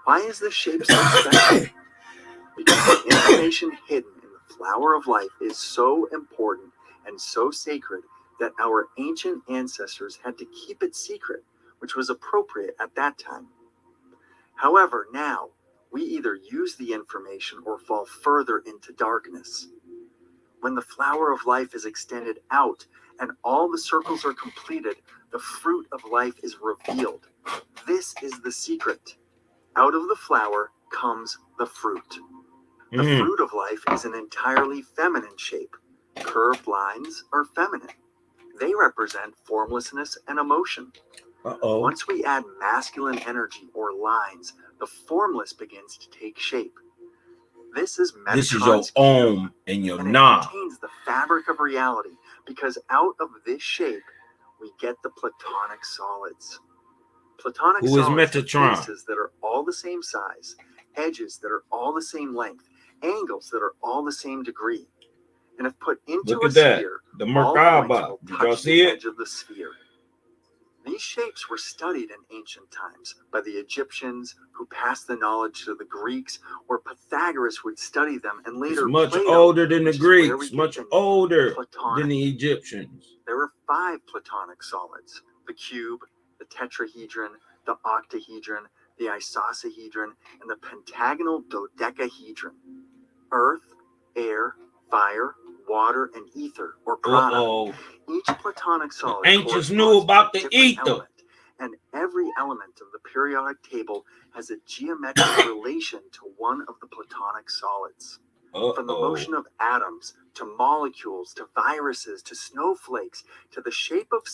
Speaker 4: Why is this shape so special? Because the information hidden in the flower of life is so important and so sacred that our ancient ancestors had to keep it secret, which was appropriate at that time. However, now, we either use the information or fall further into darkness. When the flower of life is extended out and all the circles are completed, the fruit of life is revealed. This is the secret. Out of the flower comes the fruit. The fruit of life is an entirely feminine shape. Curved lines are feminine. They represent formlessness and emotion. Once we add masculine energy or lines, the formless begins to take shape. This is
Speaker 3: your Om and your Na.
Speaker 4: It contains the fabric of reality, because out of this shape, we get the Platonic solids. Platonic solids have faces that are all the same size, edges that are all the same length, angles that are all the same degree. And if put into a sphere,
Speaker 3: the
Speaker 4: all points
Speaker 3: Merkaba.
Speaker 4: will
Speaker 3: Did y'all
Speaker 4: touch
Speaker 3: see
Speaker 4: the
Speaker 3: it?
Speaker 4: edge of the sphere. These shapes were studied in ancient times by the Egyptians, who passed the knowledge to the Greeks, or Pythagoras would study them, and later
Speaker 3: It's much
Speaker 4: Plato,
Speaker 3: older than the
Speaker 4: which is where we
Speaker 3: Greeks,
Speaker 4: get
Speaker 3: much
Speaker 4: the name
Speaker 3: older
Speaker 4: Platonic.
Speaker 3: than the Egyptians.
Speaker 4: There are 5 Platonic solids: the cube, the tetrahedron, the octahedron, the isosahedron, and the pentagonal dodecahedron. Earth, air, fire, water, and ether, or prana.
Speaker 3: Uh-oh.
Speaker 4: Each Platonic solid
Speaker 3: The ancients knew
Speaker 4: corresponds
Speaker 3: about
Speaker 4: to
Speaker 3: the
Speaker 4: a different
Speaker 3: ether.
Speaker 4: element, and every element of the periodic table has a geometric relation to one of the Platonic solids. From the motion of atoms, to molecules, to viruses, to snowflakes, to the shape of...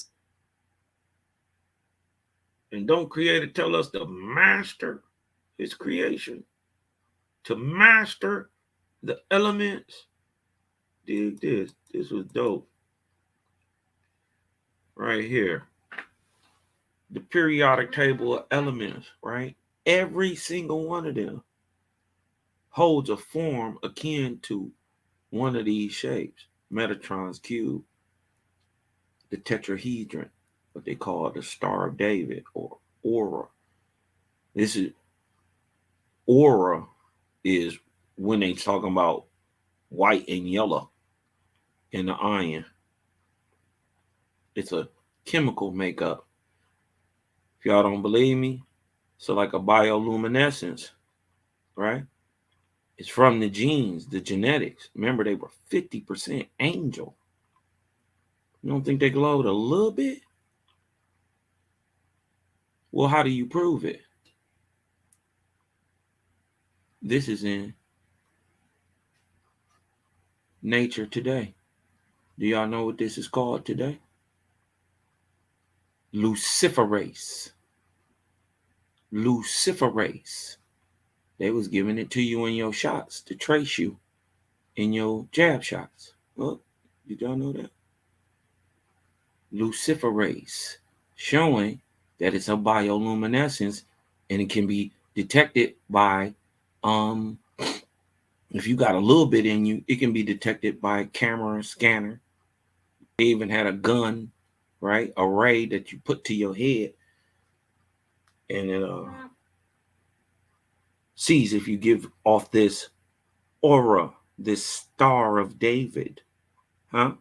Speaker 3: And don't Creator tell us to master his creation? To master the elements? Dig this. This was dope. Right here. The periodic table of elements, right? Every single one of them holds a form akin to one of these shapes. Metatron's cube, the tetrahedron, what they call the Star of David, or aura. This is aura is when they talking about white and yellow in the iron. It's a chemical makeup. If y'all don't believe me, so like a bioluminescence, right? It's from the genes, the genetics. Remember, they were 50% angel. You don't think they glowed a little bit? Well, how do you prove it? This is in Nature Today. Do y'all know what this is called today? Luciferase. Luciferase. They was giving it to you in your shots to trace you in your jab shots. Well, did y'all know that? Luciferase, showing that it's a bioluminescence and it can be detected by, if you got a little bit in you, it can be detected by camera scanner. They even had a gun, right? A ray that you put to your head, and it sees if you give off this aura, this Star of David. Huh?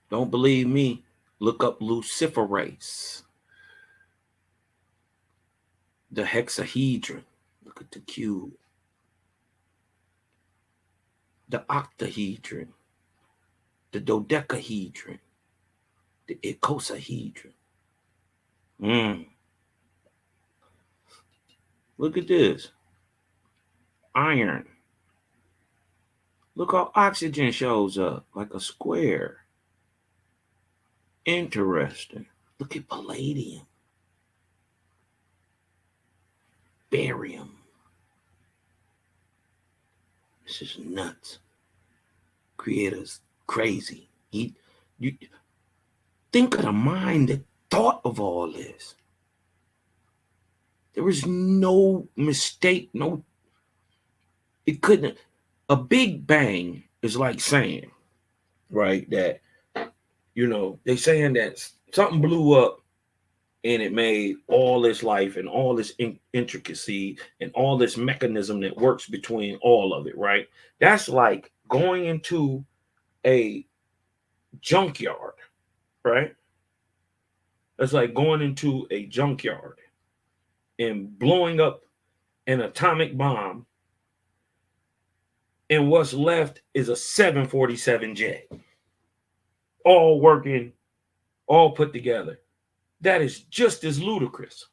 Speaker 3: Don't believe me? Look up Luciferase. The hexahedron. Look at the cube. The octahedron. The dodecahedron. The icosahedron. Look at this. Iron. Look how oxygen shows up like a square. Interesting. Look at palladium. Barium. This is nuts. Creator's crazy. You think of the mind that thought of all this. There was no mistake, it couldn't. A big bang is like saying, right, that, they saying that something blew up and it made all this life and all this intricacy and all this mechanism that works between all of it, right? That's like going into a junkyard, right? That's like going into a junkyard and blowing up an atomic bomb, and what's left is a 747 jet, all working, all put together. That is just as ludicrous.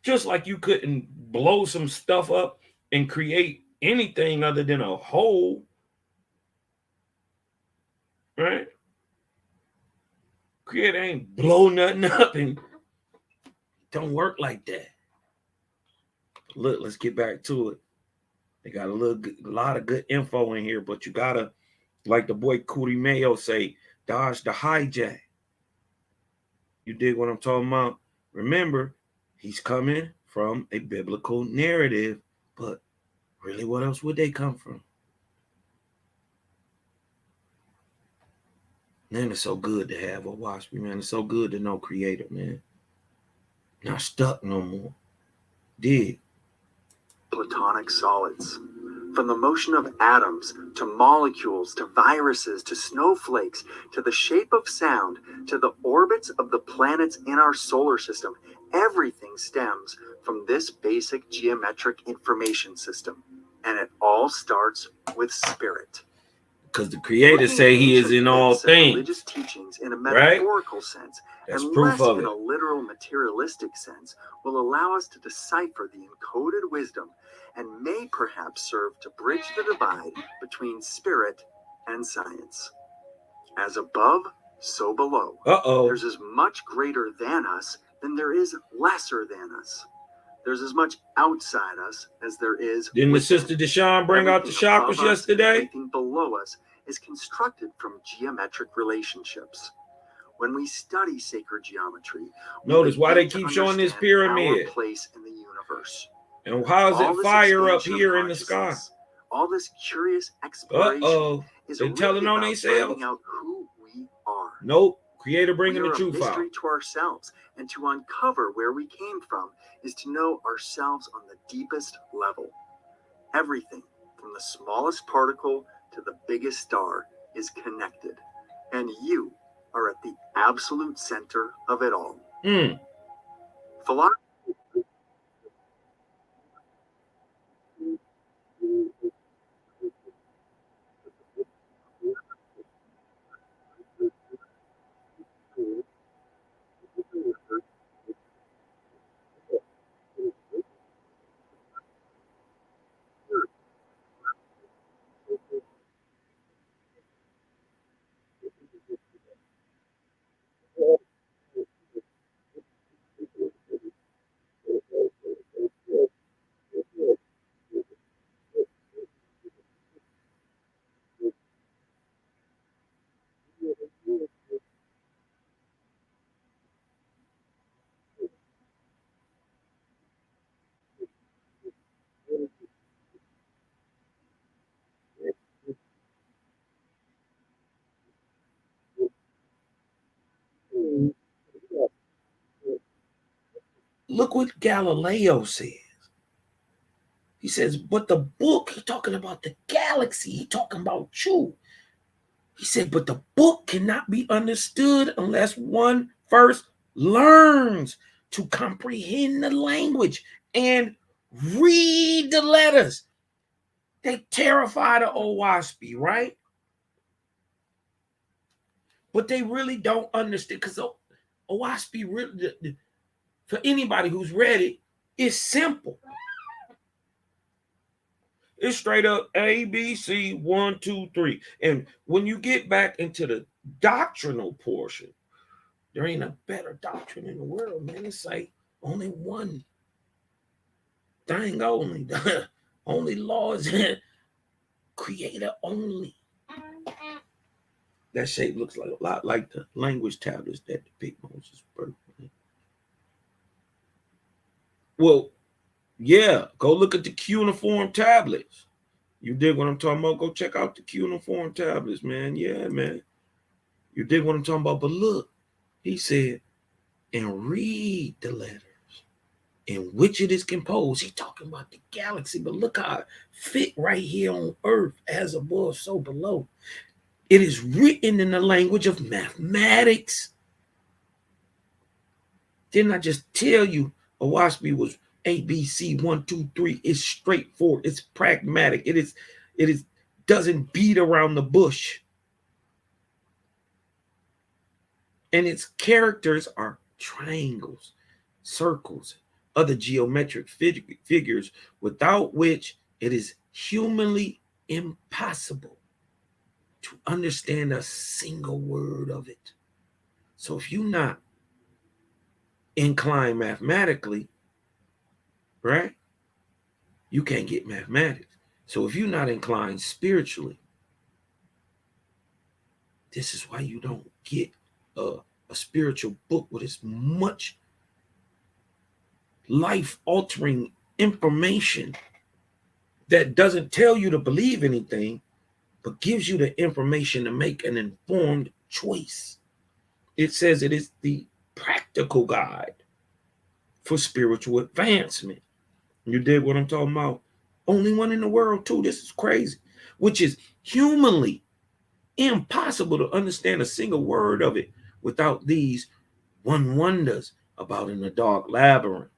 Speaker 3: Just like you couldn't blow some stuff up and create anything other than a hole, right? Creator ain't blow nothing up, and don't work like that. Look, let's get back to it. They got a lot of good info in here, but you gotta, like the boy Cootie Mayo say, dodge the hijack. You dig what I'm talking about? Remember, he's coming from a biblical narrative, but really, what else would they come from? Man, it's so good to have a watch me, man. It's so good to know Creator, man. Not stuck no more. Dig.
Speaker 4: Platonic solids. From the motion of atoms, to molecules, to viruses, to snowflakes, to the shape of sound, to the orbits of the planets in our solar system, everything stems from this basic geometric information system. And it all starts with spirit.
Speaker 3: Because the Creator say he is in all things.
Speaker 4: Religious teachings in a metaphorical sense,
Speaker 3: That's
Speaker 4: and
Speaker 3: proof
Speaker 4: less
Speaker 3: of
Speaker 4: in
Speaker 3: it.
Speaker 4: a literal materialistic sense, will allow us to decipher the encoded wisdom and may perhaps serve to bridge the divide between spirit and science. As above, so below. There's as much greater than us than there is lesser than us. There's as much outside us as there is
Speaker 3: Didn't the
Speaker 4: within.
Speaker 3: sister Deshawn bring out the chakras yesterday?
Speaker 4: Everything below us is constructed from geometric relationships. When we study sacred geometry,
Speaker 3: notice why they keep showing this pyramid.
Speaker 4: Our place in the universe.
Speaker 3: And how is it fire up here in the sky?
Speaker 4: All this curious exploration is
Speaker 3: they telling on themselves.
Speaker 4: Finding out who we are.
Speaker 3: Nope. Creator bringing the truth out.
Speaker 4: Mystery to ourselves, and to uncover where we came from is to know ourselves on the deepest level. Everything, from the smallest particle to the biggest star, is connected, and you are at the absolute center of it all. Philosophy.
Speaker 3: Look what Galileo says. He says, but the book, he's talking about the galaxy. He's talking about you. He said, but the book cannot be understood unless one first learns to comprehend the language and read the letters. They terrify the Owaspy, right? But they really don't understand, because Owaspy, really, for anybody who's read it, it's simple. It's straight up A, B, C, 1, 2, 3. And when you get back into the doctrinal portion, there ain't a better doctrine in the world, man. It's like only one thing only. Only laws, Creator only. That shape looks like a lot like the language tablets that depict Moses' birth. Well, yeah, go look at the cuneiform tablets. You dig what I'm talking about? Go check out the cuneiform tablets, man. Yeah, man. You dig what I'm talking about? But look, he said, and read the letters in which it is composed. He's talking about the galaxy, but look how it fit right here on earth, as above, so below. It is written in the language of mathematics. Didn't I just tell you Owaspy was A, B, C, 1, 2, 3. It's straightforward. It's pragmatic. It is doesn't beat around the bush. And its characters are triangles, circles, other geometric figures, without which it is humanly impossible to understand a single word of it. So if you're not inclined mathematically, right, you can't get mathematics. So if you're not inclined spiritually, this is why you don't get a spiritual book with as much life-altering information that doesn't tell you to believe anything, but gives you the information to make an informed choice. It says it is the practical guide for spiritual advancement. You dig what I'm talking about? Only one in the world, too. This is crazy. Which is humanly impossible to understand a single word of it without these one wonders about in the dark labyrinth.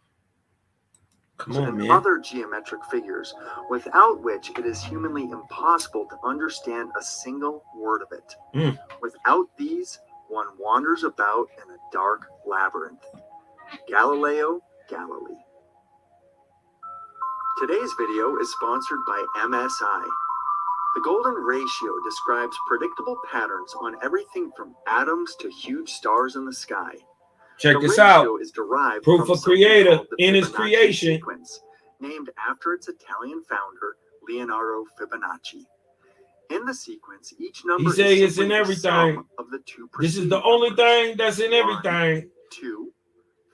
Speaker 3: Come on, man.
Speaker 4: Other geometric figures, without which it is humanly impossible to understand a single word of it. Without these, one wanders about in a dark labyrinth. Galileo Galilei. Today's video is sponsored by MSI. The golden ratio describes predictable patterns on everything from atoms to huge stars in the sky.
Speaker 3: Check
Speaker 4: the
Speaker 3: this out.
Speaker 4: Is derived
Speaker 3: Proof
Speaker 4: from
Speaker 3: of creator in his
Speaker 4: Fibonacci
Speaker 3: creation.
Speaker 4: Sequence, named after its Italian founder, Leonardo Fibonacci. In the sequence, each number
Speaker 3: He say it's in everything.
Speaker 4: Of the two
Speaker 3: This is the only thing that's in everything.
Speaker 4: 2,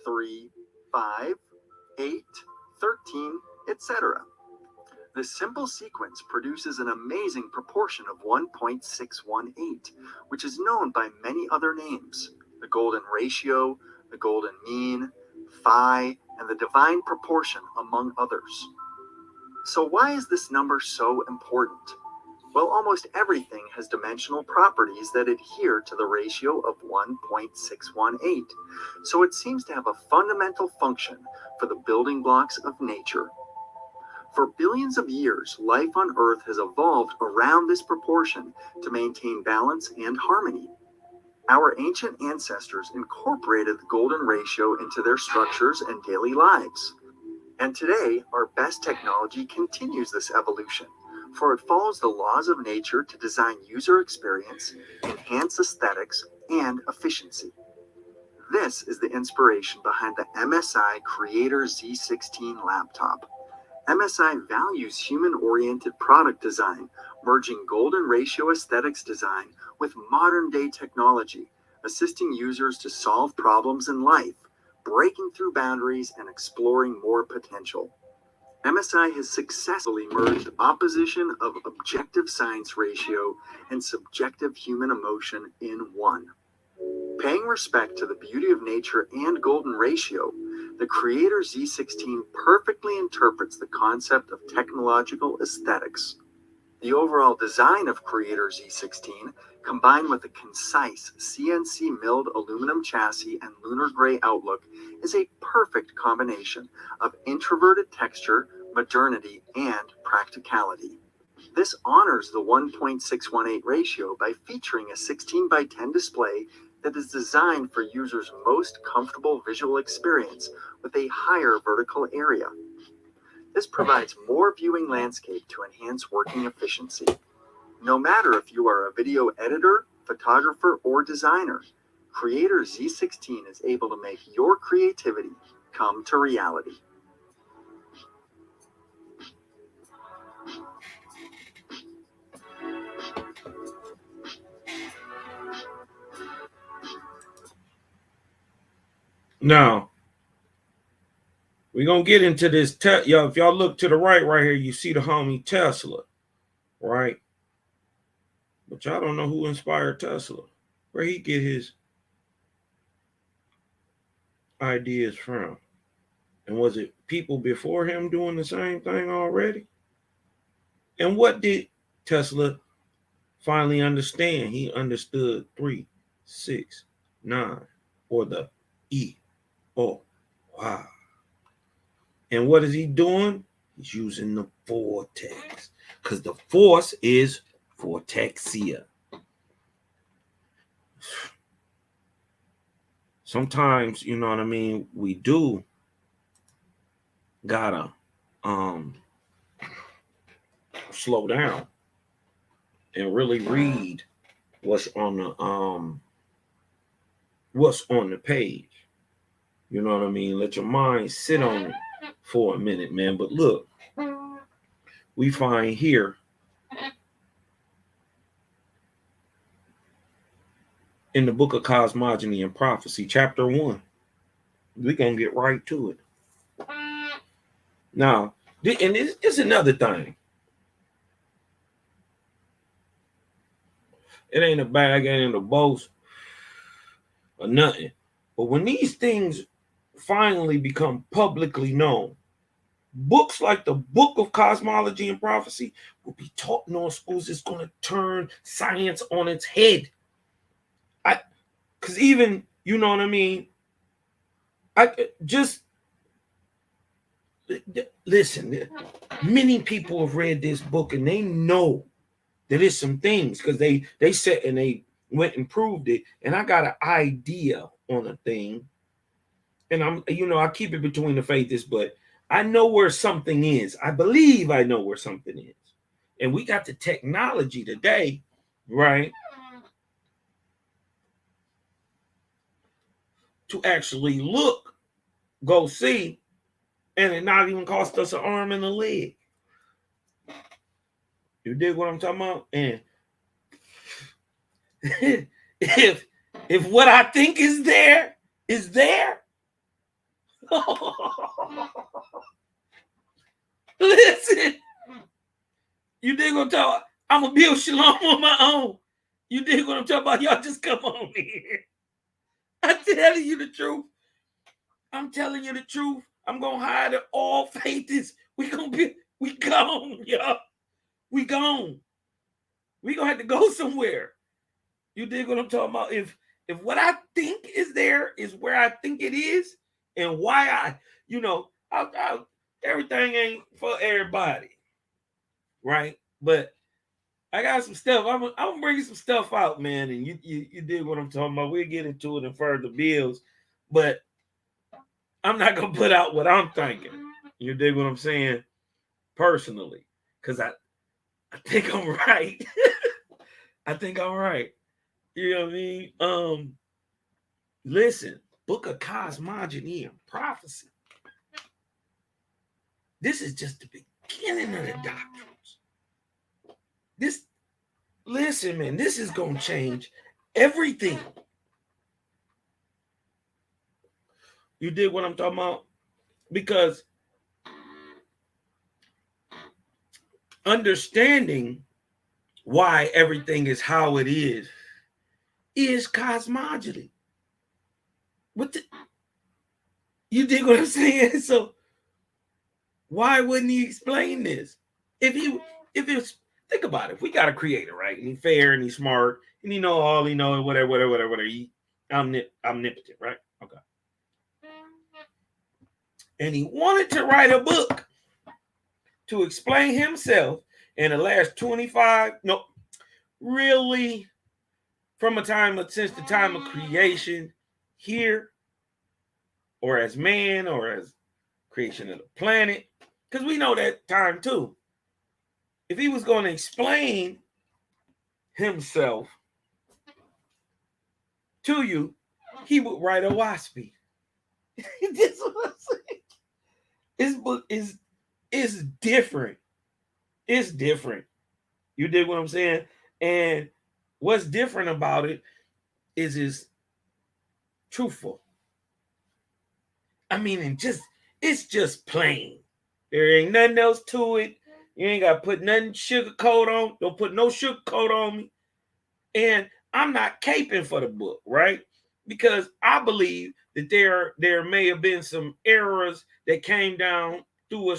Speaker 4: 3, 5, 8, 13, etc. The simple sequence produces an amazing proportion of 1.618, which is known by many other names: the golden ratio, the golden mean, phi, and the divine proportion, among others. So why is this number so important? Well, almost everything has dimensional properties that adhere to the ratio of 1.618, so it seems to have a fundamental function for the building blocks of nature. For billions of years, life on Earth has evolved around this proportion to maintain balance and harmony. Our ancient ancestors incorporated the golden ratio into their structures and daily lives. And today, our best technology continues this evolution, for it follows the laws of nature to design user experience, enhance aesthetics, and efficiency. This is the inspiration behind the MSI Creator Z16 laptop. MSI values human-oriented product design, merging golden ratio aesthetics design with modern-day technology, assisting users to solve problems in life, breaking through boundaries, and exploring more potential. MSI has successfully merged opposition of objective science ratio and subjective human emotion in one. Paying respect to the beauty of nature and golden ratio, the Creator Z16 perfectly interprets the concept of technological aesthetics. The overall design of Creator Z16, combined with a concise CNC milled aluminum chassis and lunar gray outlook, is a perfect combination of introverted texture, modernity, and practicality. This honors the 1.618 ratio by featuring a 16:10 display that is designed for users' most comfortable visual experience with a higher vertical area. This provides more viewing landscape to enhance working efficiency. No matter if you are a video editor, photographer, or designer, Creator Z16 is able to make your creativity come to reality.
Speaker 3: Now, we're going to get into this. If y'all look to the right here, you see the homie Tesla, right? But y'all don't know who inspired Tesla, where he get his ideas from. And was it people before him doing the same thing already? And what did Tesla finally understand? He understood 3, 6, 9, or the E. Oh, wow. And what is he doing? He's using the vortex, because the force is vortexia. Sometimes, you know what I mean, we do gotta slow down and really read what's on the page. You know what I mean? Let your mind sit on it for a minute, man. But look, we find here in the book of Cosmogony and Prophecy, chapter 1. We're going to get right to it. Now, and this is another thing. It ain't a bag, it ain't a boast or nothing. But when these things finally become publicly known, books like the Book of Cosmology and Prophecy will be taught in all schools. It's going to turn science on its head. Because even, you know what I mean? I just listen. Many people have read this book and they know that there's some things because they said and they went and proved it. And I got an idea on a thing, and I keep it between the faiths, but I know where something is. I believe I know where something is, and we got the technology today, right, to actually look, go see, and it not even cost us an arm and a leg. You dig what I'm talking about? And if what I think is there, listen, you dig what I'm talking about? I'm gonna build shalom on my own. You dig what I'm talking about? Y'all just come on here. I'm telling you the truth. I'm telling you the truth. I'm gonna hide it all faiths. We gone, y'all. We gone. We gonna have to go somewhere. You dig what I'm talking about? If what I think is there is where I think it is, and why everything ain't for everybody, right? But I got some stuff. I'm bringing some stuff out, man, and you dig what I'm talking about. We'll get into it in further bills, but I'm not gonna put out what I'm thinking. You dig what I'm saying? Personally, because I think I'm right. I think I'm right. You know what I mean? Listen, Book of Cosmology and Prophecy. This is just the beginning of the doctrines. Listen, man, this is gonna change everything. You dig what I'm talking about? Because understanding why everything is how it is cosmology. You dig what I'm saying? So why wouldn't he explain this? If it's, think about it. If we got a creator, right? And he's fair and he's smart and he know all he knows, whatever. He omnipotent, right? Okay. And he wanted to write a book to explain himself in the last really from since the time of creation here, or as man, or as creation of the planet, because we know that time too. If he was going to explain himself to you, he would write a waspy. This is what I'm saying. This book is different. It's different. You dig what I'm saying? And what's different about it is it's truthful. I mean, it's just plain. There ain't nothing else to it. You ain't got to put nothing sugarcoat on. Don't put no sugarcoat on me. And I'm not caping for the book, right? Because I believe that there may have been some errors that came down through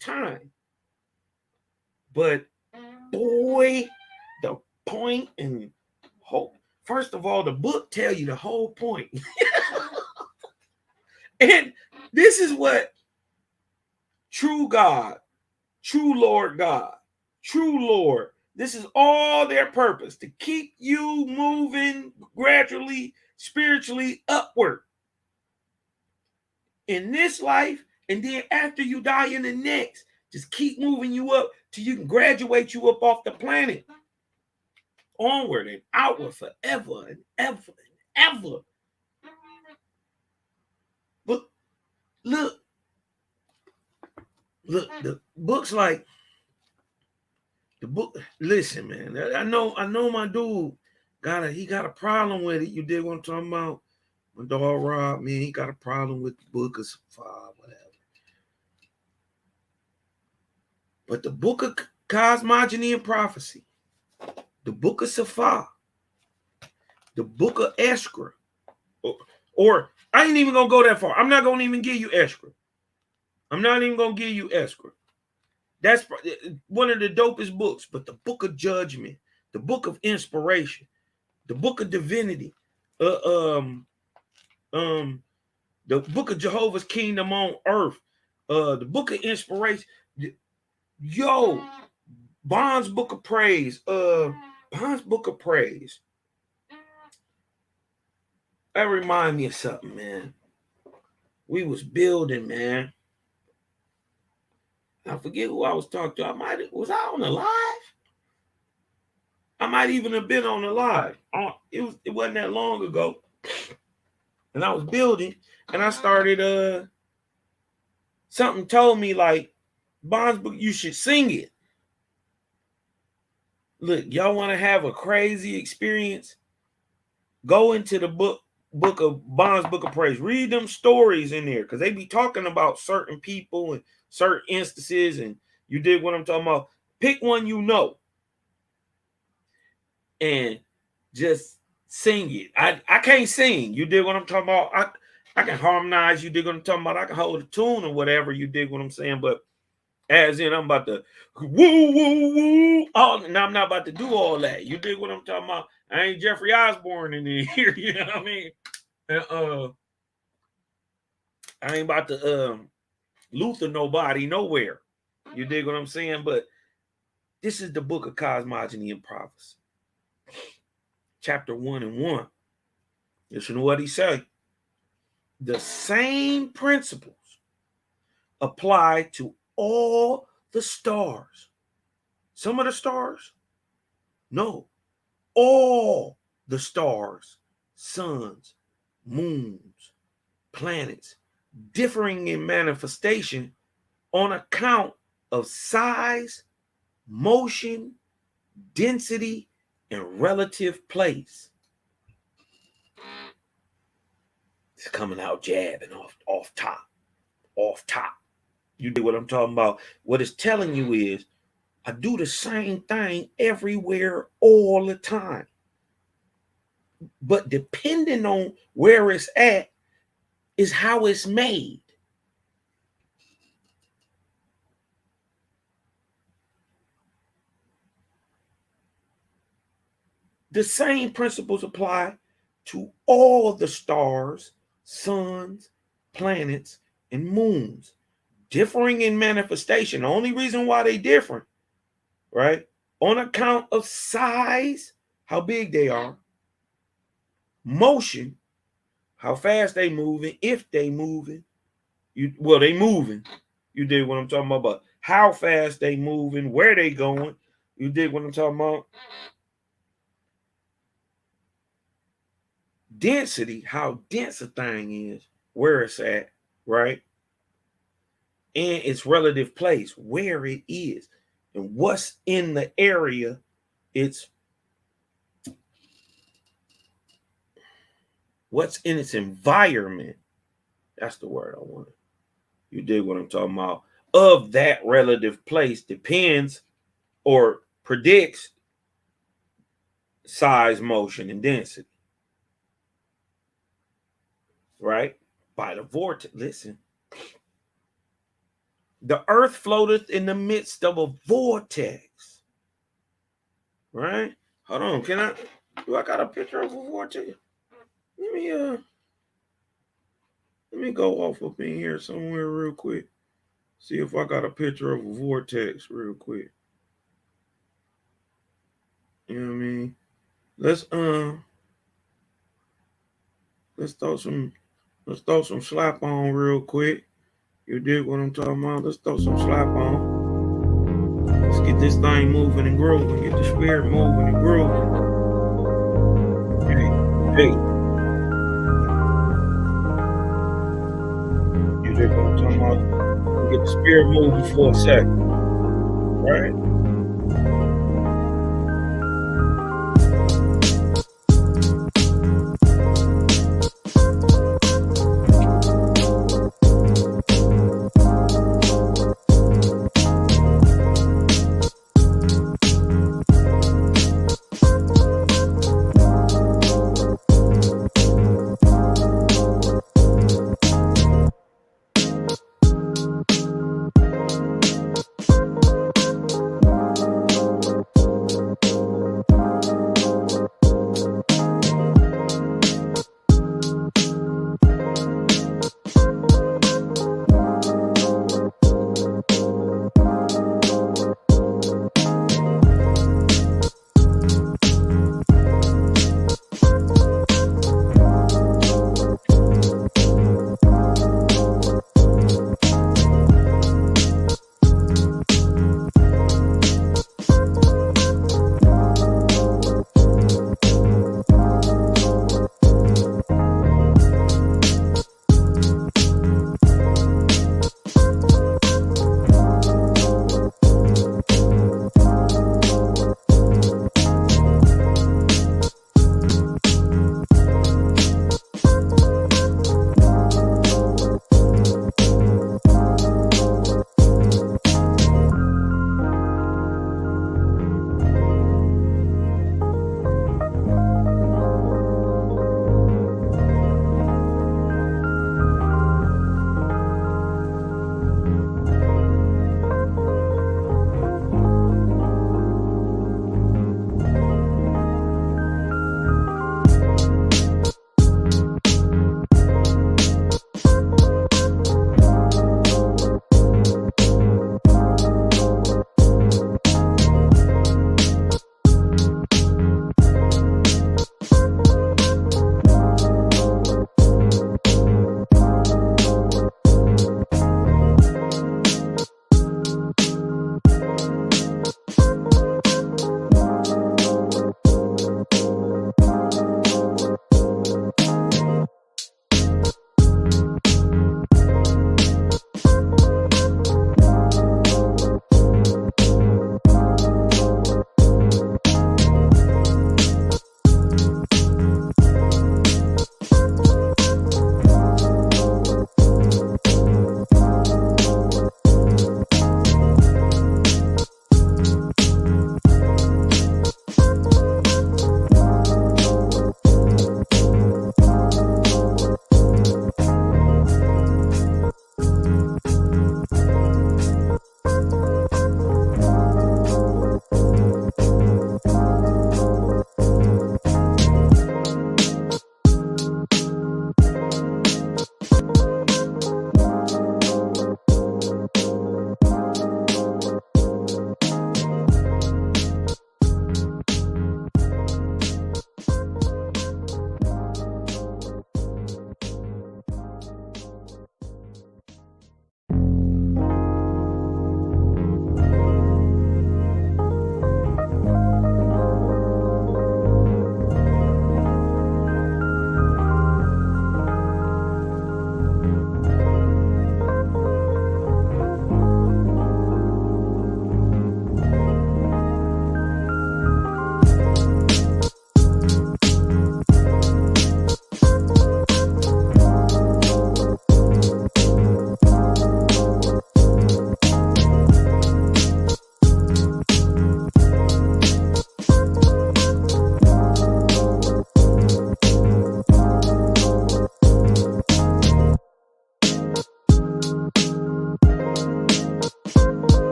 Speaker 3: time. But boy, the point and hope. First of all, the book tell you the whole point. And this is what true God, true Lord God, true Lord, this is all their purpose, to keep you moving gradually, spiritually upward in this life, and then after you die in the next, just keep moving you up till you can graduate you up off the planet, onward and outward forever and ever and ever. But look, the books like the book. Listen, man, I know my dude got a problem with it. You dig what I'm talking about? My dog Rob, man, he got a problem with the Book of Safa, whatever. But the Book of Cosmology and Prophecy, the Book of Safa, the book of Esdra, or I ain't even gonna go that far. I'm not gonna even give you Esdra. I'm not even gonna give you Esdra. That's one of the dopest books. But the book of judgment, the book of inspiration, the book of divinity, the book of Jehovah's kingdom on earth, the book of inspiration. Yo, Bond's book of praise, Bond's book of praise. That remind me of something, man. We was building, man. I forget who I was talking to. Was I on the live? I might even have been on the live. It wasn't that long ago. And I was building, and I started something told me like, Bond's book, you should sing it. Look, y'all want to have a crazy experience? Go into the book of Bond's book of praise. Read them stories in there, because they be talking about certain people and certain instances, and you dig what I'm talking about. Pick one you know and just sing it. I can't sing. You dig what I'm talking about? I can harmonize. You dig what I'm talking about? I can hold a tune or whatever. You dig what I'm saying? But as in, I'm about to woo, woo, woo. Oh, now I'm not about to do all that. You dig what I'm talking about? I ain't Jeffrey Osborne in here. You know what I mean? And, I ain't about to Luther nobody nowhere. You dig what I'm saying? But this is the book of cosmogony and prophecy. Chapter 1 and 1. Listen to what he say. The same principles apply to all the stars. Some of the stars? No. All the stars, suns, moons, planets, differing in manifestation on account of size, motion, density, and relative place. It's coming out jabbing off top. You do what I'm talking about. What it's telling you is, I do the same thing everywhere all the time. But depending on where it's at is how it's made. The same principles apply to all the stars, suns, planets, and moons, differing in manifestation. The only reason why they different, right? On account of size, how big they are, motion, how fast they moving, if they moving. They moving. You dig what I'm talking about? But how fast they moving, where they going. You dig what I'm talking about? Density, how dense a thing is, where it's at, right? And its relative place, where it is, and what's in the area. It's what's in its environment. That's the word I wanted. You dig what I'm talking about? Of that relative place depends or predicts size, motion, and density. Right? By the vortex. Listen. The earth floateth in the midst of a vortex. Right? Hold on. Do I got a picture of a vortex? Let me go off up in here somewhere real quick. See if I got a picture of a vortex real quick. You know what I mean? Let's throw some slap on real quick. You dig what I'm talking about? Let's throw some slap on. Let's get this thing moving and grooving. Get the spirit moving and grooving. Hey. You dig what I'm talking about? Get the spirit moving for a second. Right?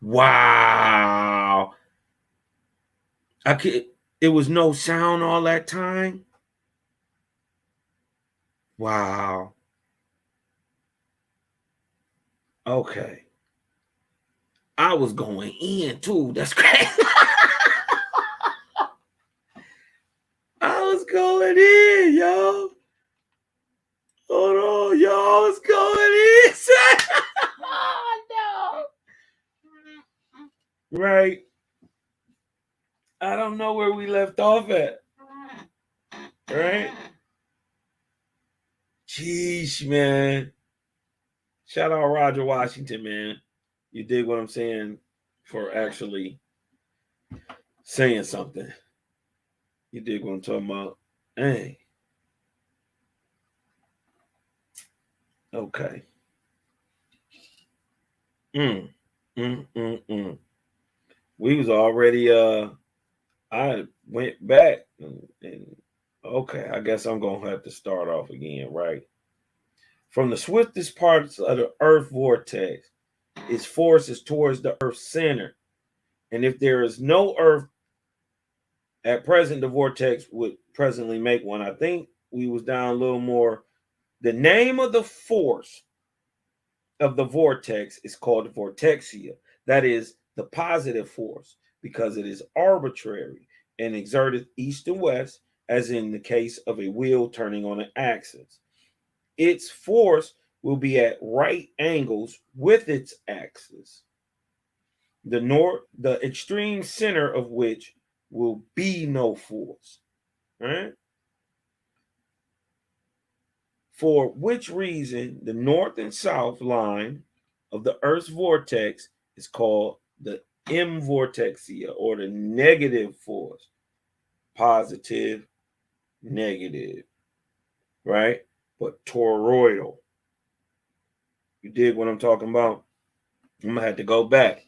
Speaker 3: Wow. It was no sound all that time. Wow. Okay. I was going in too. That's crazy. I was going in, yo. Hold on, y'all. I was going in. Oh, no. Right. I don't know where we left off at. Right? Jeez, man. Shout out Roger Washington, man. You dig what I'm saying? For actually saying something. You dig what I'm talking about? Hey. Okay. Mm. We was already I went back and okay, I guess I'm gonna have to start off again, right? From the swiftest parts of the Earth vortex, its force is towards the Earth's center. And if there is no Earth at present, the vortex would presently make one. I think we was down a little more. The name of the force of the vortex is called vortexia. That is the positive force because it is arbitrary and exerted east and west, as in the case of a wheel turning on an axis. Its force will be at right angles with its axis, the extreme center of which will be no force. Right? For which reason the north and south line of the Earth's vortex is called the M vortexia, or the negative force. Positive, negative, right? But toroidal. You dig what I'm talking about? I'm gonna have to go back.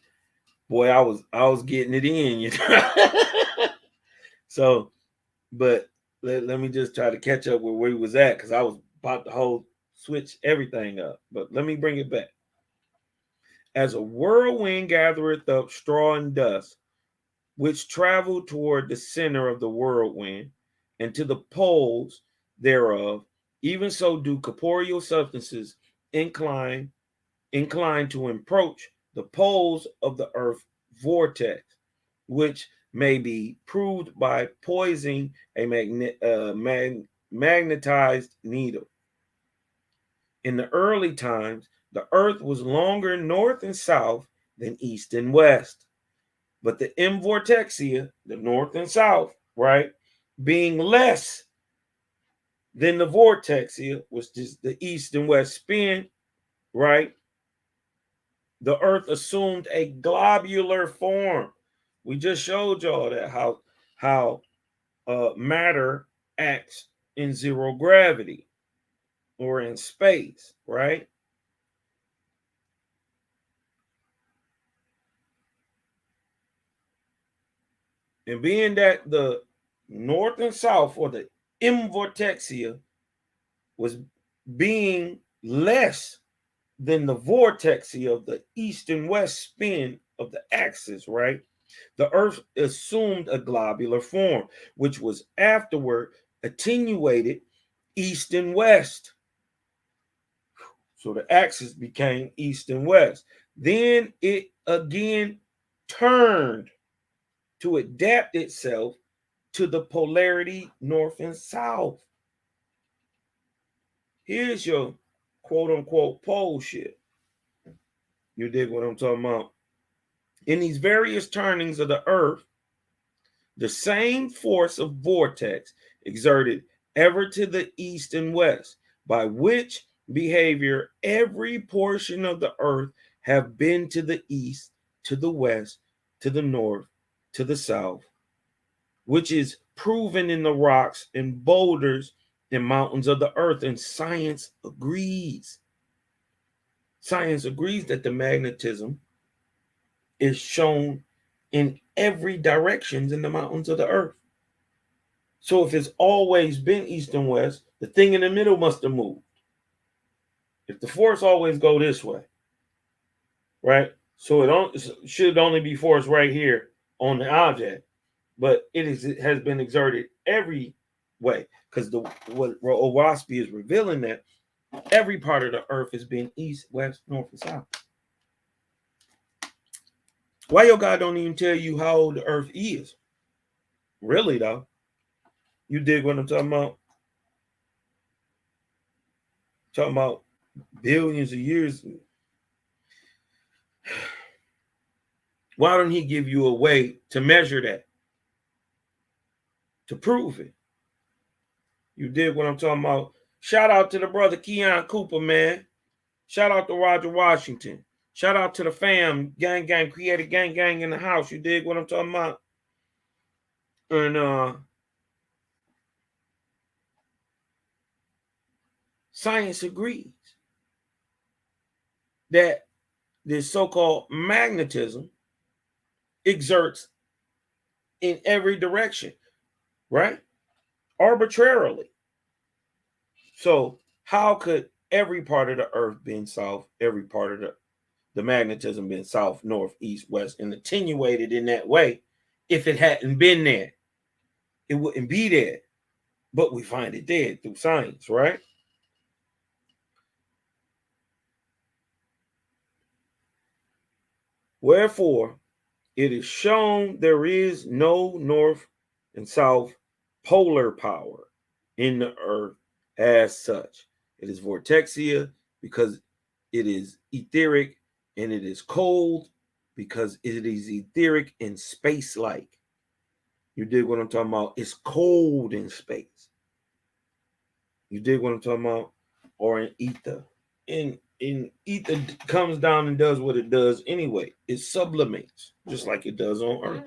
Speaker 3: Boy, I was getting it in, you know. So, but let me just try to catch up with where he was at, because I was about to switch everything up. But let me bring it back. As a whirlwind gathereth up straw and dust, which travel toward the center of the whirlwind and to the poles thereof, even so do corporeal substances incline to approach the poles of the earth vortex, which may be proved by poising a magnetized needle. In the early times, the earth was longer north and south than east and west. But the M vortexia, the north and south, right, being less than the vortexia, which is the east and west spin, right, the earth assumed a globular form. We just showed y'all that how matter acts in zero gravity or in space, right? And being that the north and south, or the M vortexia, was being less than the vortexia of the east and west spin of the axis, right? The earth assumed a globular form, which was afterward attenuated east and west. So the axis became east and west. Then it again turned to adapt itself to the polarity north and south. Here's your quote unquote pole shift. You dig what I'm talking about? In these various turnings of the earth, the same force of vortex exerted ever to the east and west, by which behavior every portion of the earth have been to the east, to the west, to the north, to the south, which is proven in the rocks and boulders and mountains of the earth. And science agrees. Science agrees that the magnetism is shown in every direction in the mountains of the earth. So if it's always been east and west, the thing in the middle must have moved. If the force always go this way, right? So should only be force right here on the object, but it has been exerted every way, because what Owaspy is revealing, that every part of the earth has been east, west, north, and south. Why your God don't even tell you how old the earth is? Really though, you dig what I'm talking about? Talking about billions of years. Why don't he give you a way to measure that, to prove it? You dig what I'm talking about? Shout out to the brother Keon Cooper, man. Shout out to Roger Washington. Shout out to the fam, gang, created gang in the house. You dig what I'm talking about? And science agrees that this so-called magnetism exerts in every direction, right? Arbitrarily. So how could every part of the earth being south, every part of the magnetism being south, north, east, west, and attenuated in that way, if it hadn't been there? It wouldn't be there. But we find it there through science, right? Wherefore, it is shown there is no north and south polar power in the earth as such. It is vortexia because it is etheric, and it is cold because it is etheric and space-like. You dig what I'm talking about? It's cold in space. You dig what I'm talking about? Or in ether. In ether comes down and does what it does anyway. It sublimates, just like it does on earth.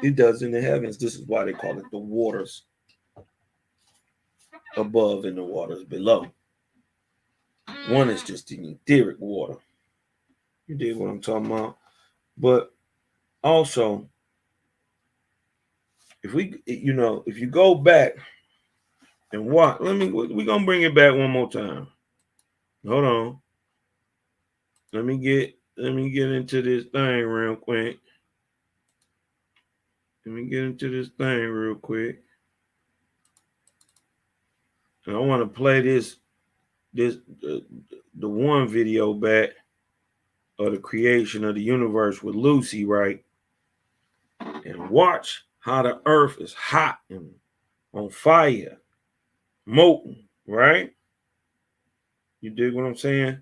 Speaker 3: It does in the heavens. This is why they call it the waters above and the waters below. One is just the etheric water. You dig what I'm talking about? But also, if you go back and watch, we're gonna bring it back one more time. Hold on. Let me get into this thing real quick. Let me get into this thing real quick. And I want to play the one video back of the creation of the universe with Lucy, right? And watch how the earth is hot and on fire, molten, right? You dig what I'm saying?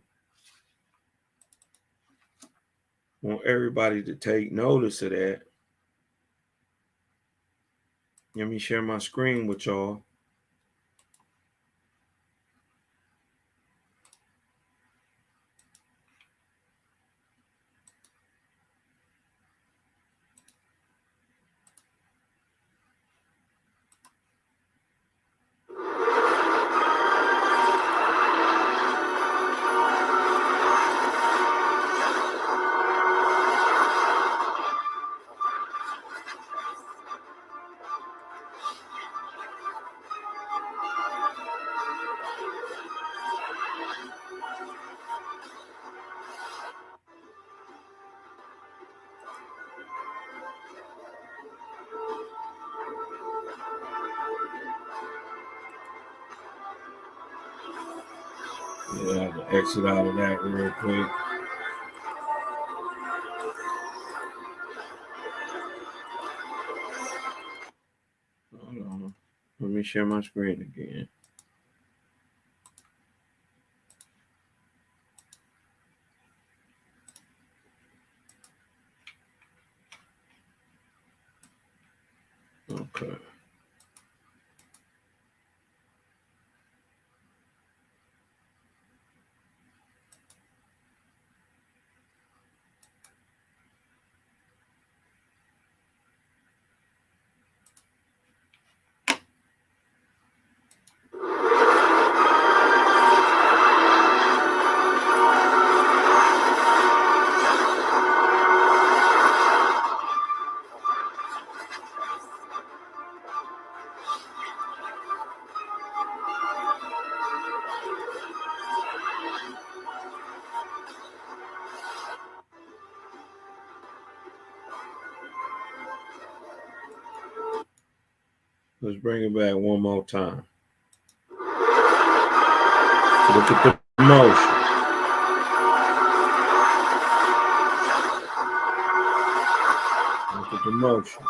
Speaker 3: I want everybody to take notice of that. Let me share my screen with y'all. Yeah, I have to exit out of that real quick. Hold on. Let me share my screen again. Okay. Let's bring it back one more time. Look at the motion. Look at the motion.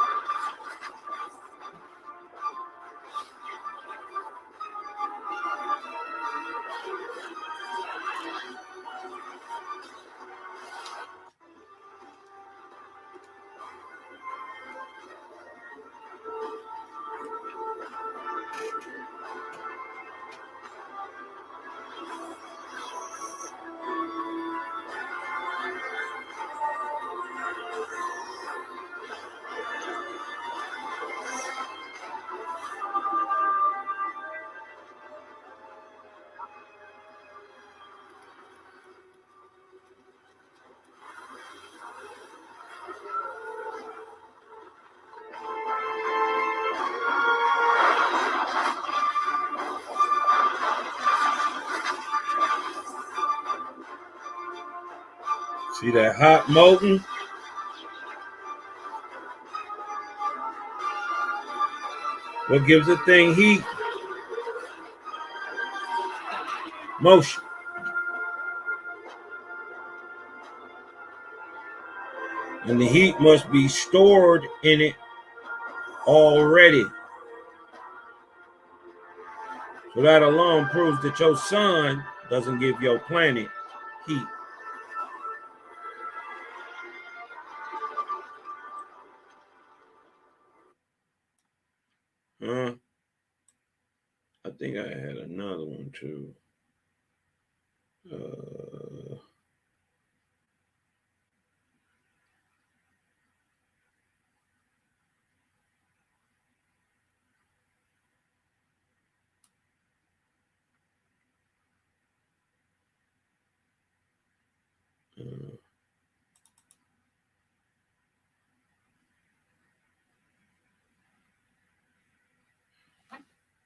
Speaker 3: See that hot molten? What gives a thing heat? Motion. And the heat must be stored in it already. So that alone proves that your sun doesn't give your planet heat. I think I had another one too.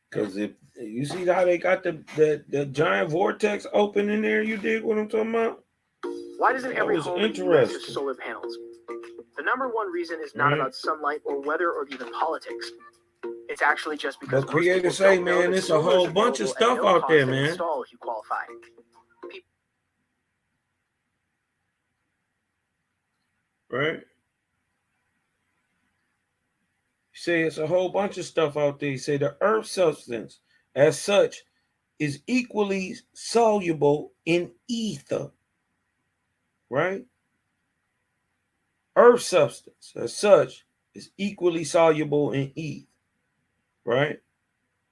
Speaker 3: Because if you see how they got the giant vortex open in there, you dig what I'm talking about?
Speaker 4: Why doesn't every home in the US use solar panels? The number one reason is not about sunlight or weather or even politics. It's actually just because
Speaker 3: but creators say, man, it's a whole bunch of stuff out there, man.
Speaker 4: Install if you qualify.
Speaker 3: Right? You say it's a whole bunch of stuff out there. You say the earth substance as such is equally soluble in ether. Right? Earth substance as such is equally soluble in ether. Right?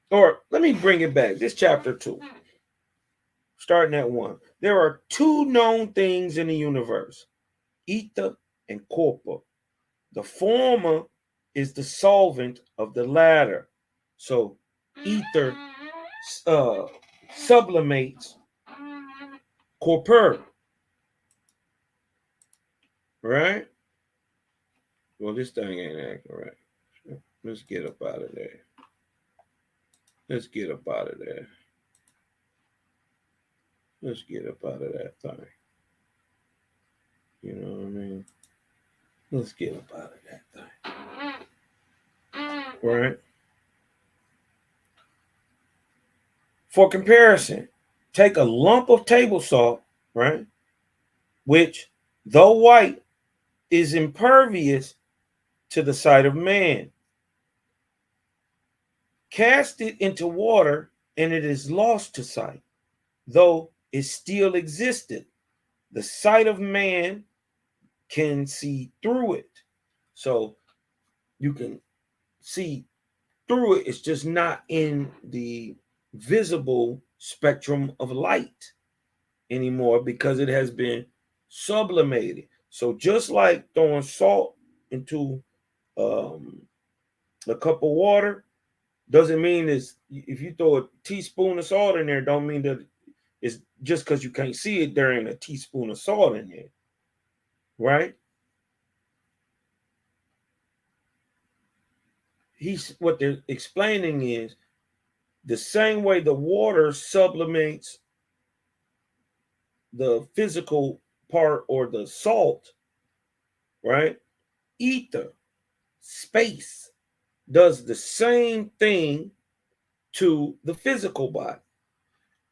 Speaker 3: Or let me bring it back. This chapter 2. Starting at 1. There are 2 known things in the universe, ether and corpor. The former is the solvent of the latter. So ether sublimates corpor. Right? Well, this thing ain't acting right. Let's get up out of there. Let's get up out of there. Let's get up out of that thing. You know what I mean? Let's get up out of that thing. Right? For comparison, take a lump of table salt, right? Which, though white, is impervious to the sight of man. Cast it into water, and it is lost to sight, though it still existed. The sight of man can see through it. So you can see through it. It's just not in the visible spectrum of light anymore because it has been sublimated. So just like throwing salt into a cup of water doesn't mean it's, if you throw a teaspoon of salt in there, don't mean that it's just because you can't see it, there ain't a teaspoon of salt in there, right? What they're explaining is the same way the water sublimates the physical part or the salt, right? Ether, space, does the same thing to the physical body.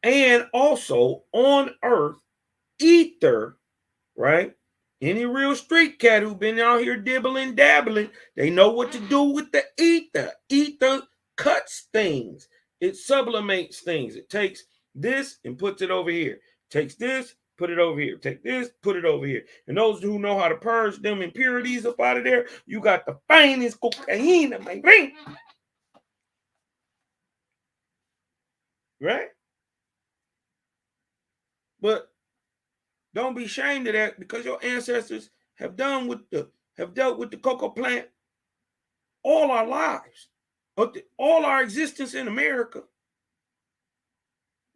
Speaker 3: And also on earth, ether, right? Any real street cat who been out here dibbling, dabbling, they know what to do with the ether. Ether cuts things. It sublimates things. It takes this and puts it over here. Takes this, put it over here. Take this, put it over here. And those who know how to purge them impurities up out of there, you got the finest cocaine, baby. Right? But don't be ashamed of that, because your ancestors have dealt with the cocoa plant all our lives, all our existence in America.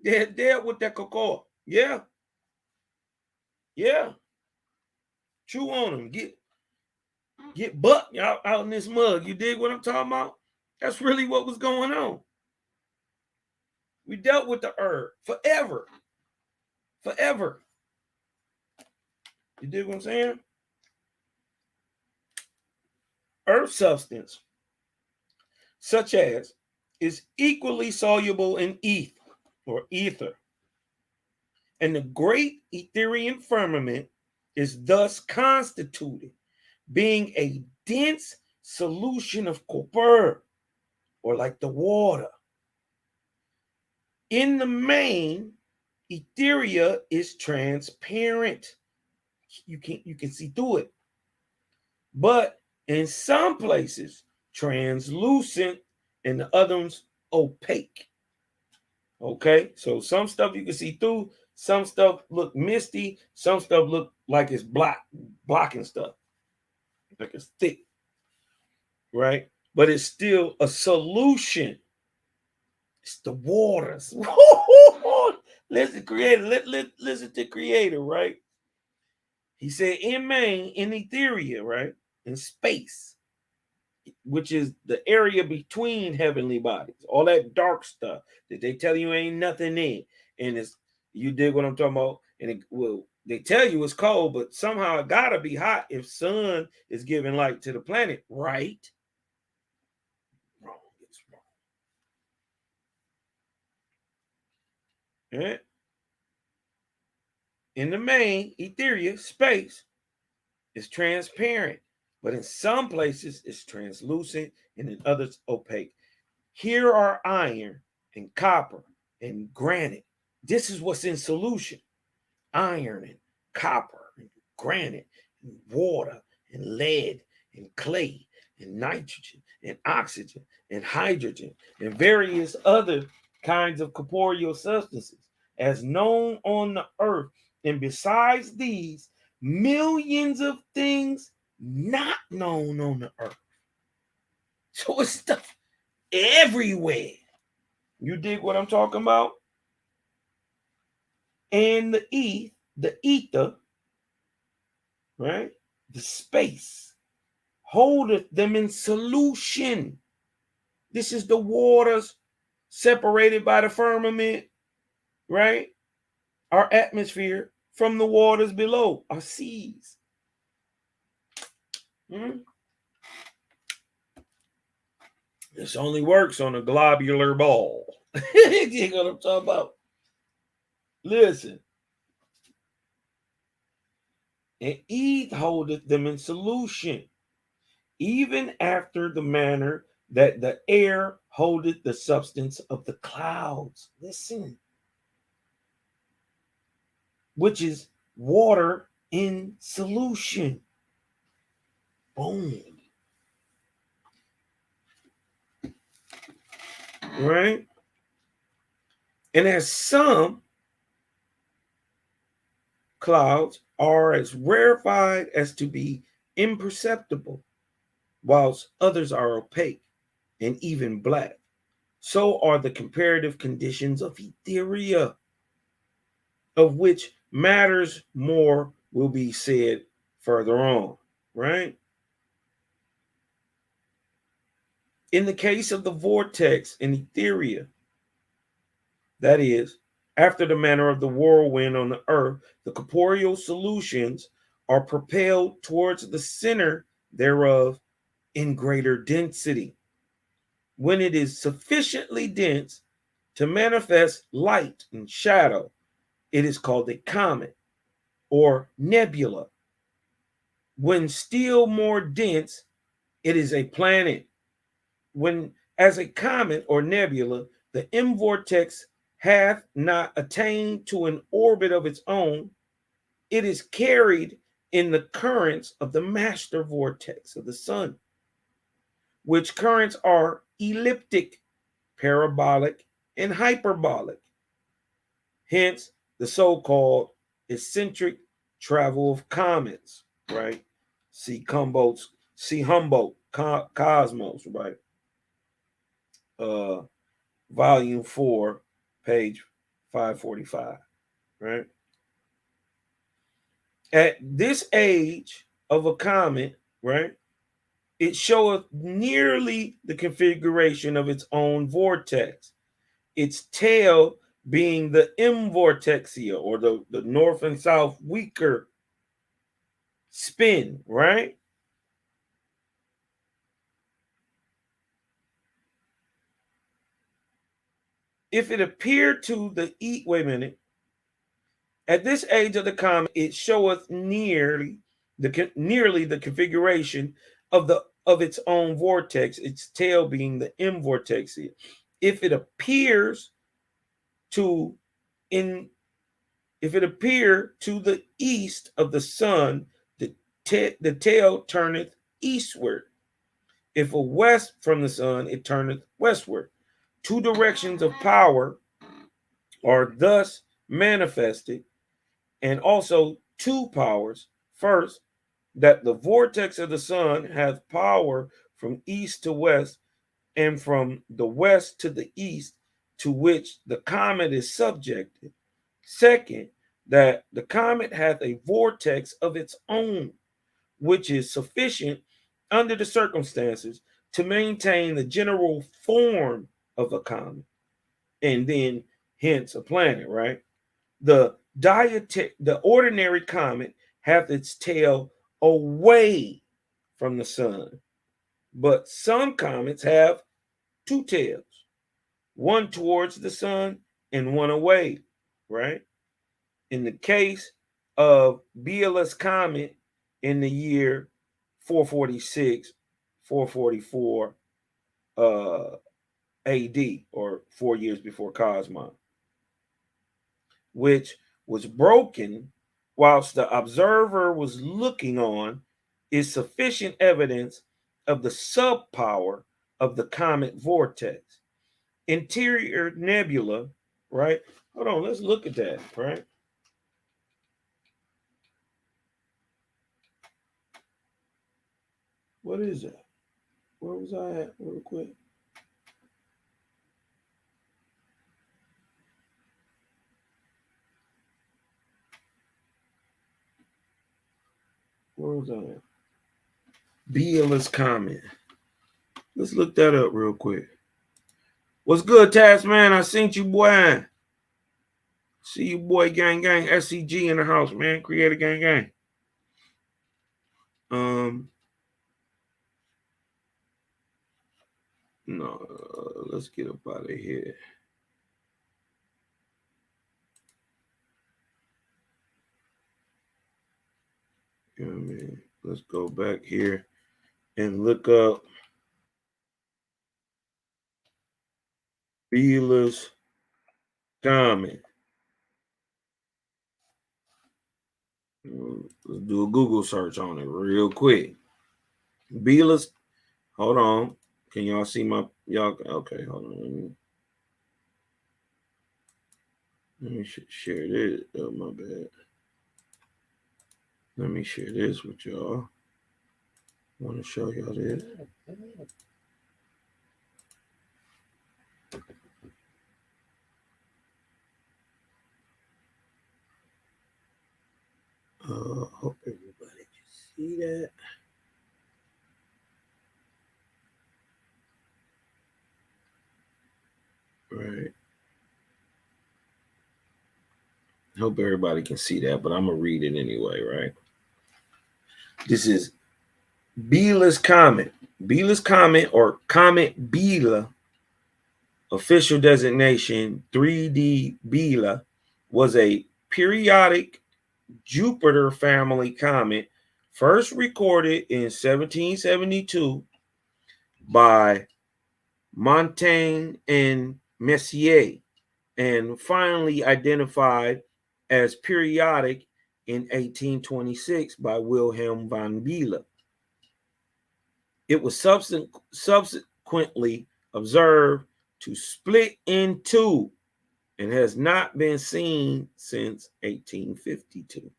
Speaker 3: They had dealt with that cocoa. Yeah. Yeah. Chew on them. Get butt out in this mug. You dig what I'm talking about? That's really what was going on. We dealt with the herb forever. Forever. You dig what I'm saying? Earth substance, such as, is equally soluble in ether. And the great Etherian firmament is thus constituted, being a dense solution of copper, or like the water. In the main, etheria is transparent. You can see through it. But in some places, translucent, and the others opaque. Okay, so some stuff you can see through, some stuff look misty, some stuff look like it's blocking stuff, like it's thick, right? But it's still a solution. It's the waters. Listen, Creator. Listen to Creator, right? He said, in main, in etheria, right? In space, which is the area between heavenly bodies, all that dark stuff that they tell you ain't nothing in, and it's, you dig what I'm talking about? And they tell you it's cold, but somehow it gotta be hot if sun is giving light to the planet, right? Wrong. It's wrong. Right? In the main, etheria, space, is transparent, but in some places it's translucent and in others opaque. Here are iron and copper and granite. This is what's in solution. Iron and copper and granite and water and lead and clay and nitrogen and oxygen and hydrogen and various other kinds of corporeal substances as known on the earth. And besides these, millions of things not known on the earth. So it's stuff everywhere. You dig what I'm talking about? And the ether, right? The space holdeth them in solution. This is the waters separated by the firmament, right? Our atmosphere from the waters below, our seas. This only works on a globular ball. You know what I'm talking about? Listen. And Eve holdeth them in solution, even after the manner that the air holdeth the substance of the clouds. Listen. Which is water in solution. Boom. Right? And as some clouds are as rarefied as to be imperceptible, whilst others are opaque and even black, so are the comparative conditions of etheria, of which matters more will be said further on, right? In the case of the vortex and etheria, that is, after the manner of the whirlwind on the earth, the corporeal solutions are propelled towards the center thereof in greater density. when it is sufficiently dense to manifest light and shadow, it is called a comet or nebula. When still more dense, it is a planet. When as a comet or nebula, the M vortex hath not attained to an orbit of its own, it is carried in the currents of the master vortex of the sun, which currents are elliptic, parabolic, and hyperbolic. Hence, the so-called eccentric travel of comets, right? See Humboldt, Cosmos, right? Volume 4, page 545, right? At this age of a comet, right, it showeth nearly the configuration of its own vortex, its tail being the M vortexia, or the north and south weaker spin, right? If it appeared to the wait a minute, at this age of the comet, it showeth nearly the configuration of its own vortex, its tail being the M vortexia. If it appears to in if it appear to the east of the sun, the tail turneth eastward. If a west from the sun, it turneth westward. Two directions of power are thus manifested, and also two powers. First, that the vortex of the sun hath power from east to west, and from the west to the east, to which the comet is subjected. Second, that the comet hath a vortex of its own, which is sufficient under the circumstances to maintain the general form of a comet, and then hence a planet, right? The ordinary comet hath its tail away from the sun, but some comets have two tails, one towards the sun and one away, right? In the case of Biela's comet in the year 446, 444 AD, or 4 years before Cosmos, which was broken whilst the observer was looking on, is sufficient evidence of the subpower of the comet vortex. Interior nebula, right? Hold on, let's look at that, right? What is that? Where was I at real quick? Where was I at? Biela's comment. Let's look that up real quick. What's good, Task Man? I seen you, boy. See you, boy. Gang, gang. SCG in the house, man. Creator, gang, gang. No, let's get up out of here. You know what I mean? Let's go back here and look up Biela's comment. Let's do a Google search on it real quick. Biela's, hold on. Can y'all see my, y'all? Okay, hold on. Let me share this. Oh, my bad. Let me share this with y'all. I want to show y'all this. Hope everybody can see that. Right. Hope everybody can see that, but I'm going to read it anyway, right? This is Biela's comment. Biela's comet, or Comet Biela, official designation 3D Biela, was a periodic Jupiter family comet first recorded in 1772 by Montaigne and Messier, and finally identified as periodic in 1826 by Wilhelm von Biela. It was subsequently observed to split in two and has not been seen since 1852.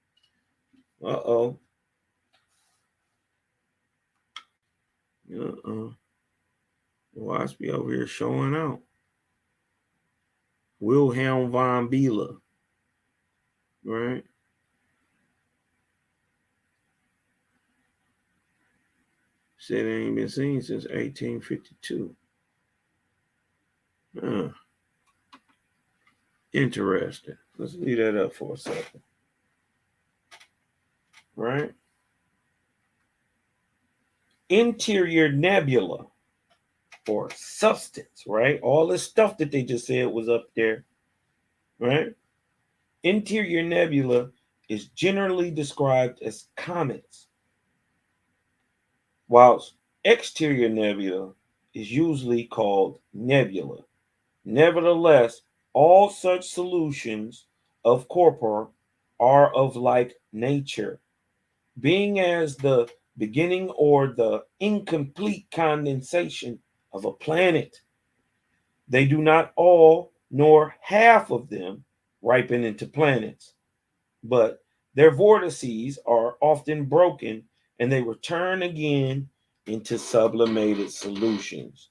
Speaker 3: Uh-oh. Watch me over here showing out. Wilhelm von Biela. Right? Said it ain't been seen since 1852. Interesting. Let's leave that up for a second. Right? Interior nebula, or substance, right? All this stuff that they just said was up there, right? Interior nebula is generally described as comets, whilst exterior nebula is usually called nebula. Nevertheless, all such solutions of corpora are of like nature, being as the beginning or the incomplete condensation of a planet. They do not all, nor half of them, ripen into planets, but their vortices are often broken and they return again into sublimated solutions.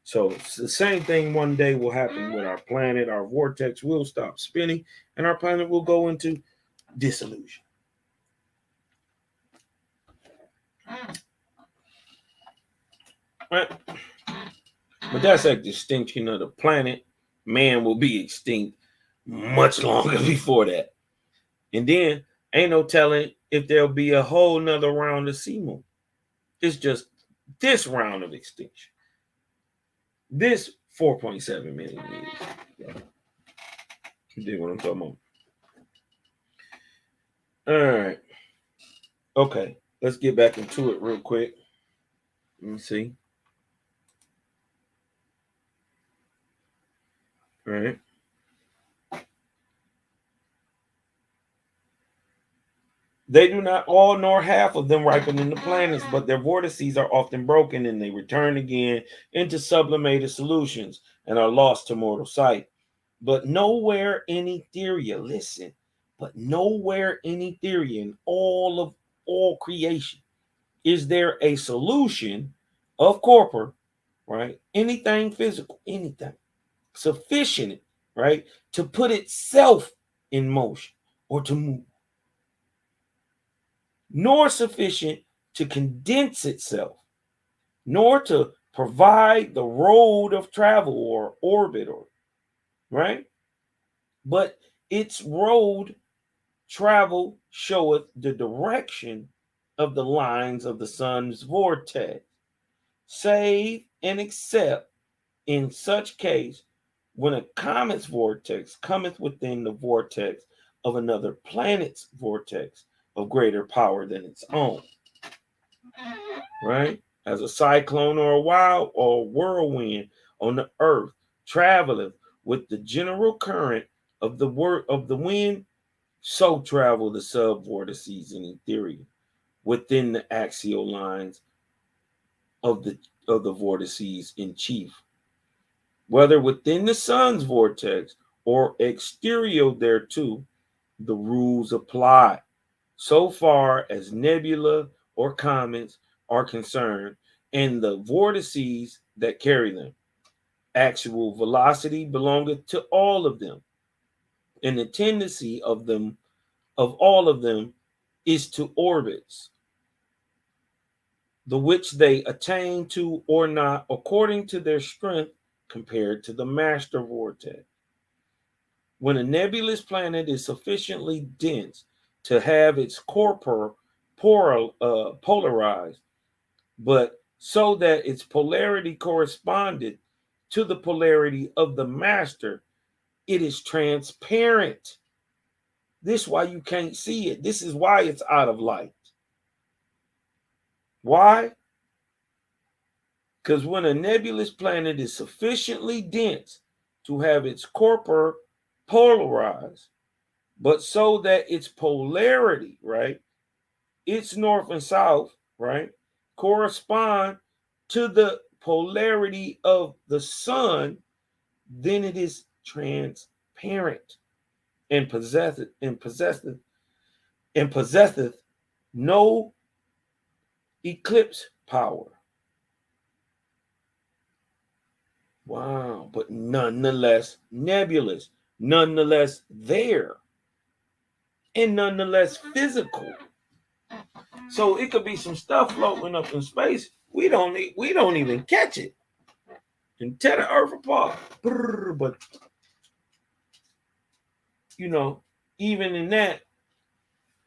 Speaker 3: So it's the same thing one day will happen with our planet. Our vortex will stop spinning and our planet will go into dissolution. Right? But that's like the extinction of the planet. Man will be extinct much longer before that. And then ain't no telling if there'll be a whole nother round of sea moon. It's just this round of extinction. This 4.7 million years. You dig what I'm talking about? All right. Okay. Let's get back into it real quick. Let me see. All right. They do not all nor half of them ripen in the planets, but their vortices are often broken and they return again into sublimated solutions and are lost to mortal sight. But nowhere in Etheria, listen, but nowhere in Etheria, in all creation, is there a solution of corpora, right? Anything physical, anything sufficient, right, to put itself in motion or to move, nor sufficient to condense itself, nor to provide the road of travel or orbit, or right? But its road travel showeth the direction of the lines of the sun's vortex, save and except in such case when a comet's vortex cometh within the vortex of another planet's vortex of greater power than its own. Right? As a cyclone or a wild or whirlwind on the earth traveleth with the general current of the wind, so travel the subvortices in Etheria within the axial lines of the vortices in chief. Whether within the sun's vortex or exterior thereto, the rules apply so far as nebula or comets are concerned, and the vortices that carry them. Actual velocity belongeth to all of them, and the tendency of all of them is to orbits, the which they attain to or not according to their strength compared to the master vortex. When a nebulous planet is sufficiently dense to have its corpora polarized, but so that its polarity corresponded to the polarity of the master, it is transparent. This is why you can't see it. This is why it's out of light. Why? Because when a nebulous planet is sufficiently dense to have its core polarized, but so that its polarity, right, its north and south, right, correspond to the polarity of the sun, then it is transparent and possesseth no eclipse power. Wow, but nonetheless nebulous, nonetheless there, and nonetheless physical. So it could be some stuff floating up in space. We don't even catch it and tear the earth apart. But even in that,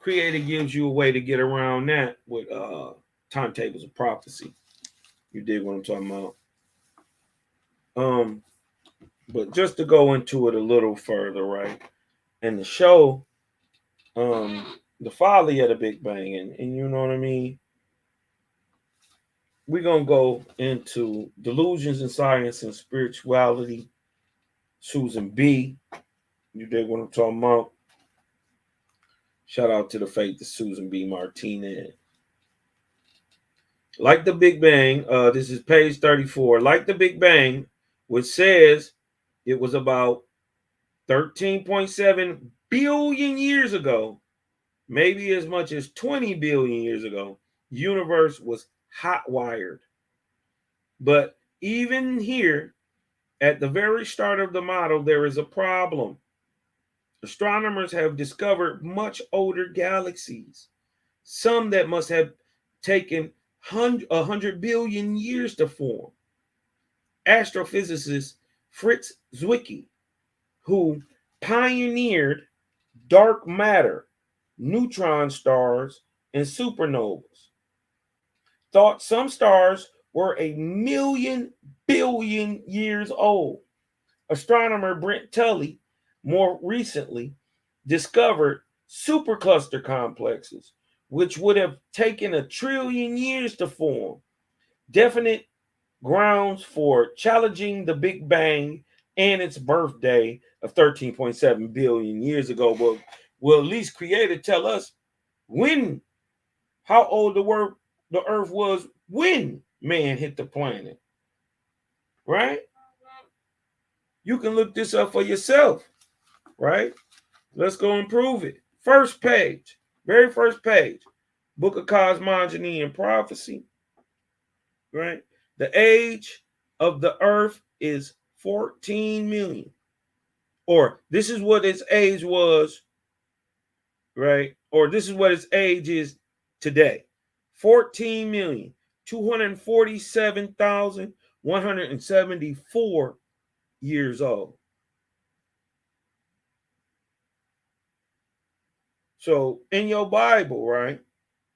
Speaker 3: Creator gives you a way to get around that with timetables of prophecy. You dig what I'm talking about? But just to go into it a little further, right? And to show the folly of the Big Bang, and you know what I mean? We're going to go into Delusions in Science and Spirituality, Susan B. You dig what I'm talking about? Shout out to the faith of Susan B. Martinez. Like the Big Bang, this is page 34. Like the Big Bang, which says it was about 13.7 billion years ago, maybe as much as 20 billion years ago, universe was hot wired. But even here, at the very start of the model, there is a problem. Astronomers have discovered much older galaxies, some that must have taken 100 billion years to form. Astrophysicist Fritz Zwicky, who pioneered dark matter, neutron stars, and supernovas, thought some stars were 1,000,000 billion years old. Astronomer Brent Tully more recently discovered supercluster complexes, which would have taken 1 trillion years to form. Definite grounds for challenging the Big Bang and its birthday of 13.7 billion years ago. But will at least Creator tell us how old the Earth was when man hit the planet, right? You can look this up for yourself, right? Let's go and prove it. First page, very first page, Book of Cosmogony and Prophecy, right? The age of the Earth is 14 million. Or this is what its age was, right? Or this is what its age is today. 14,247,174 years old. So in your Bible, right,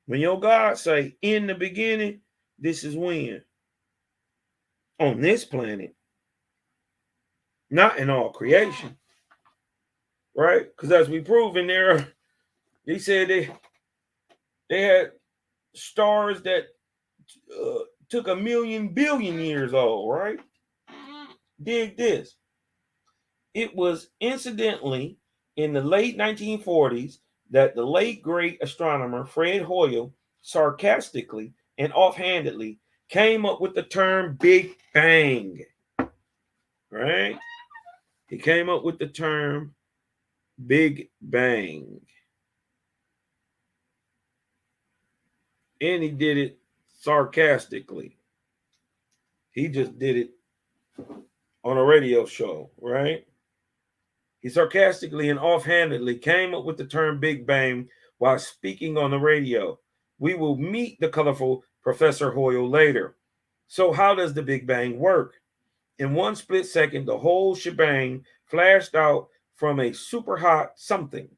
Speaker 3: when your God say in the beginning, this is when on this planet, not in all creation, right? Because as we prove in there, they said they had stars that took 1,000,000 billion years old, right? Dig this. It was incidentally in the late 1940s that the late great astronomer Fred Hoyle sarcastically and offhandedly came up with the term Big Bang, right? He came up with the term Big Bang. And he did it sarcastically. He just did it on a radio show, right? He sarcastically and offhandedly came up with the term Big Bang while speaking on the radio. We will meet the colorful Professor Hoyle later. So how does the Big Bang work? In one split second, the whole shebang flashed out from a super hot something,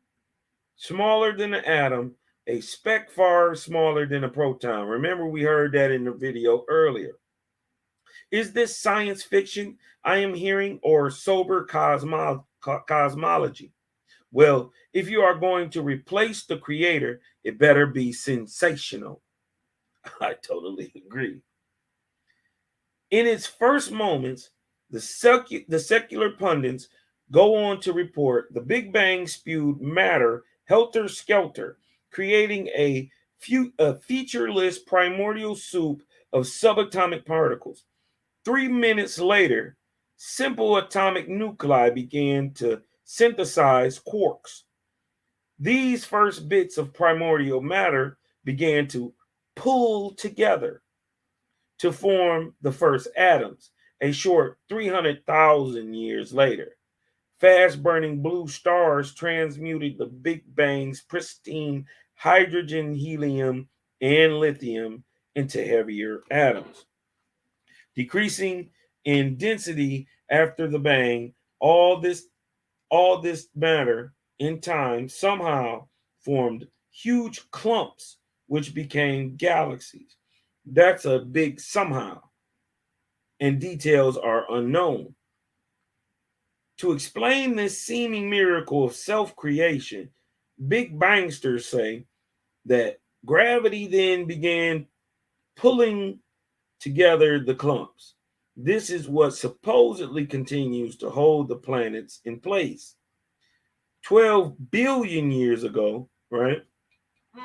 Speaker 3: smaller than an atom a speck far smaller than a proton. Remember, we heard that in the video earlier. Is this science fiction I am hearing or sober cosmology? Well, if you are going to replace the creator, it better be sensational. I totally agree. In its first moments, the secular pundits go on to report the Big Bang spewed matter helter-skelter, creating a featureless primordial soup of subatomic particles. 3 minutes later, simple atomic nuclei began to synthesize quarks. These first bits of primordial matter began to pull together to form the first atoms, a short 300,000 years later. Fast burning blue stars transmuted the Big Bang's pristine hydrogen, helium, and lithium into heavier atoms. Decreasing in density after the bang, all this matter in time somehow formed huge clumps which became galaxies. That's a big somehow, and details are unknown. To explain this seeming miracle of self-creation, Big Bangsters say that gravity then began pulling together the clumps. This is what supposedly continues to hold the planets in place. 12 billion years ago, right?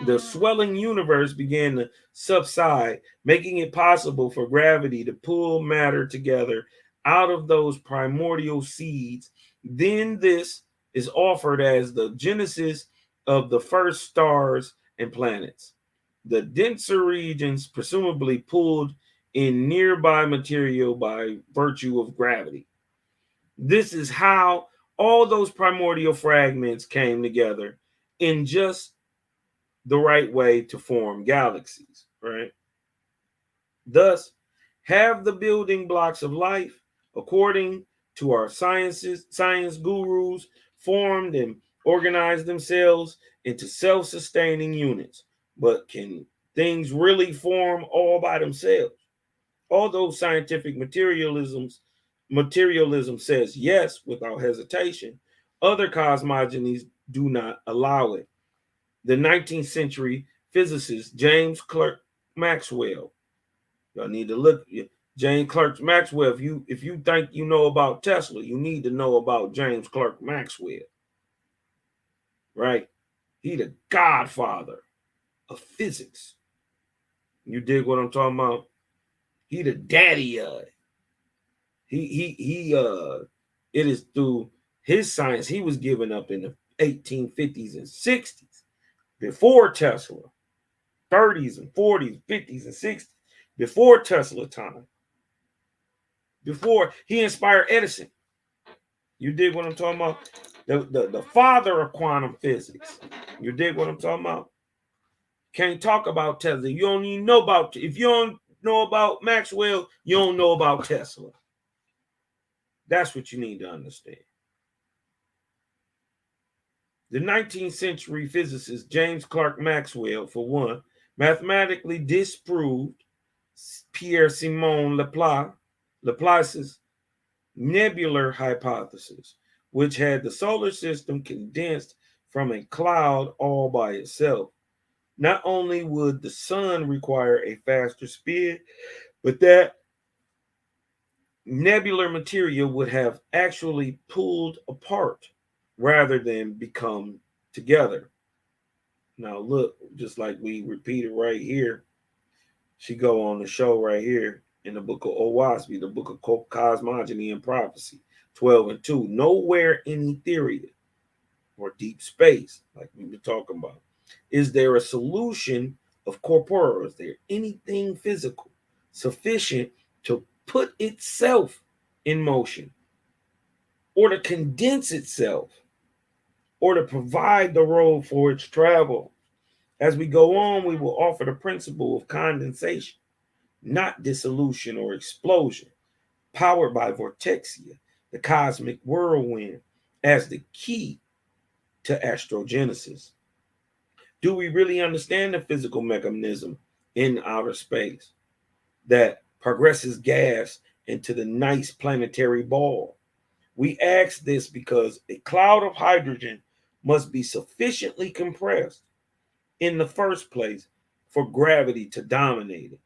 Speaker 3: The swelling universe began to subside, making it possible for gravity to pull matter together out of those primordial seeds. Then this is offered as the genesis of the first stars and planets. The denser regions presumably pulled in nearby material by virtue of gravity. This is how all those primordial fragments came together in just the right way to form galaxies, right? Thus, have the building blocks of life, according to our science gurus, formed and organized themselves into self-sustaining units. But can things really form all by themselves? Although scientific materialism says yes without hesitation, other cosmogonies do not allow it. The 19th century physicist James Clerk Maxwell. Y'all need to look James Clerk Maxwell. If you think you know about Tesla, you need to know about James Clerk Maxwell. Right? He the godfather of physics. You dig what I'm talking about? He the daddy of it. It is through his science he was given up in the 1850s and 60s before Tesla. 30s and 40s, 50s and 60s, before Tesla time, before he inspired Edison. You dig what I'm talking about? The father of quantum physics. You dig what I'm talking about? Can't talk about Tesla. You don't even know about, if you don't know about Maxwell, you don't know about Tesla. That's what you need to understand. The 19th century physicist James Clerk Maxwell, for one, mathematically disproved Pierre-Simon Laplace's nebular hypothesis, which had the solar system condensed from a cloud all by itself. Not only would the sun require a faster speed, but that nebular material would have actually pulled apart rather than become together. Now look, just like we repeated right here, she go on the show right here in the book of Owaspi, the book of Cosmogony and Prophecy, 12 and 2. Nowhere in Etheria or deep space, like we were talking about, is there a solution of corporeal? Is there anything physical sufficient to put itself in motion or to condense itself or to provide the road for its travel? As we go on, we will offer the principle of condensation, not dissolution or explosion, powered by Vortexia, the cosmic whirlwind, as the key to astrogenesis. Do we really understand the physical mechanism in outer space that progresses gas into the nice planetary ball? We ask this because a cloud of hydrogen must be sufficiently compressed in the first place for gravity to dominate it.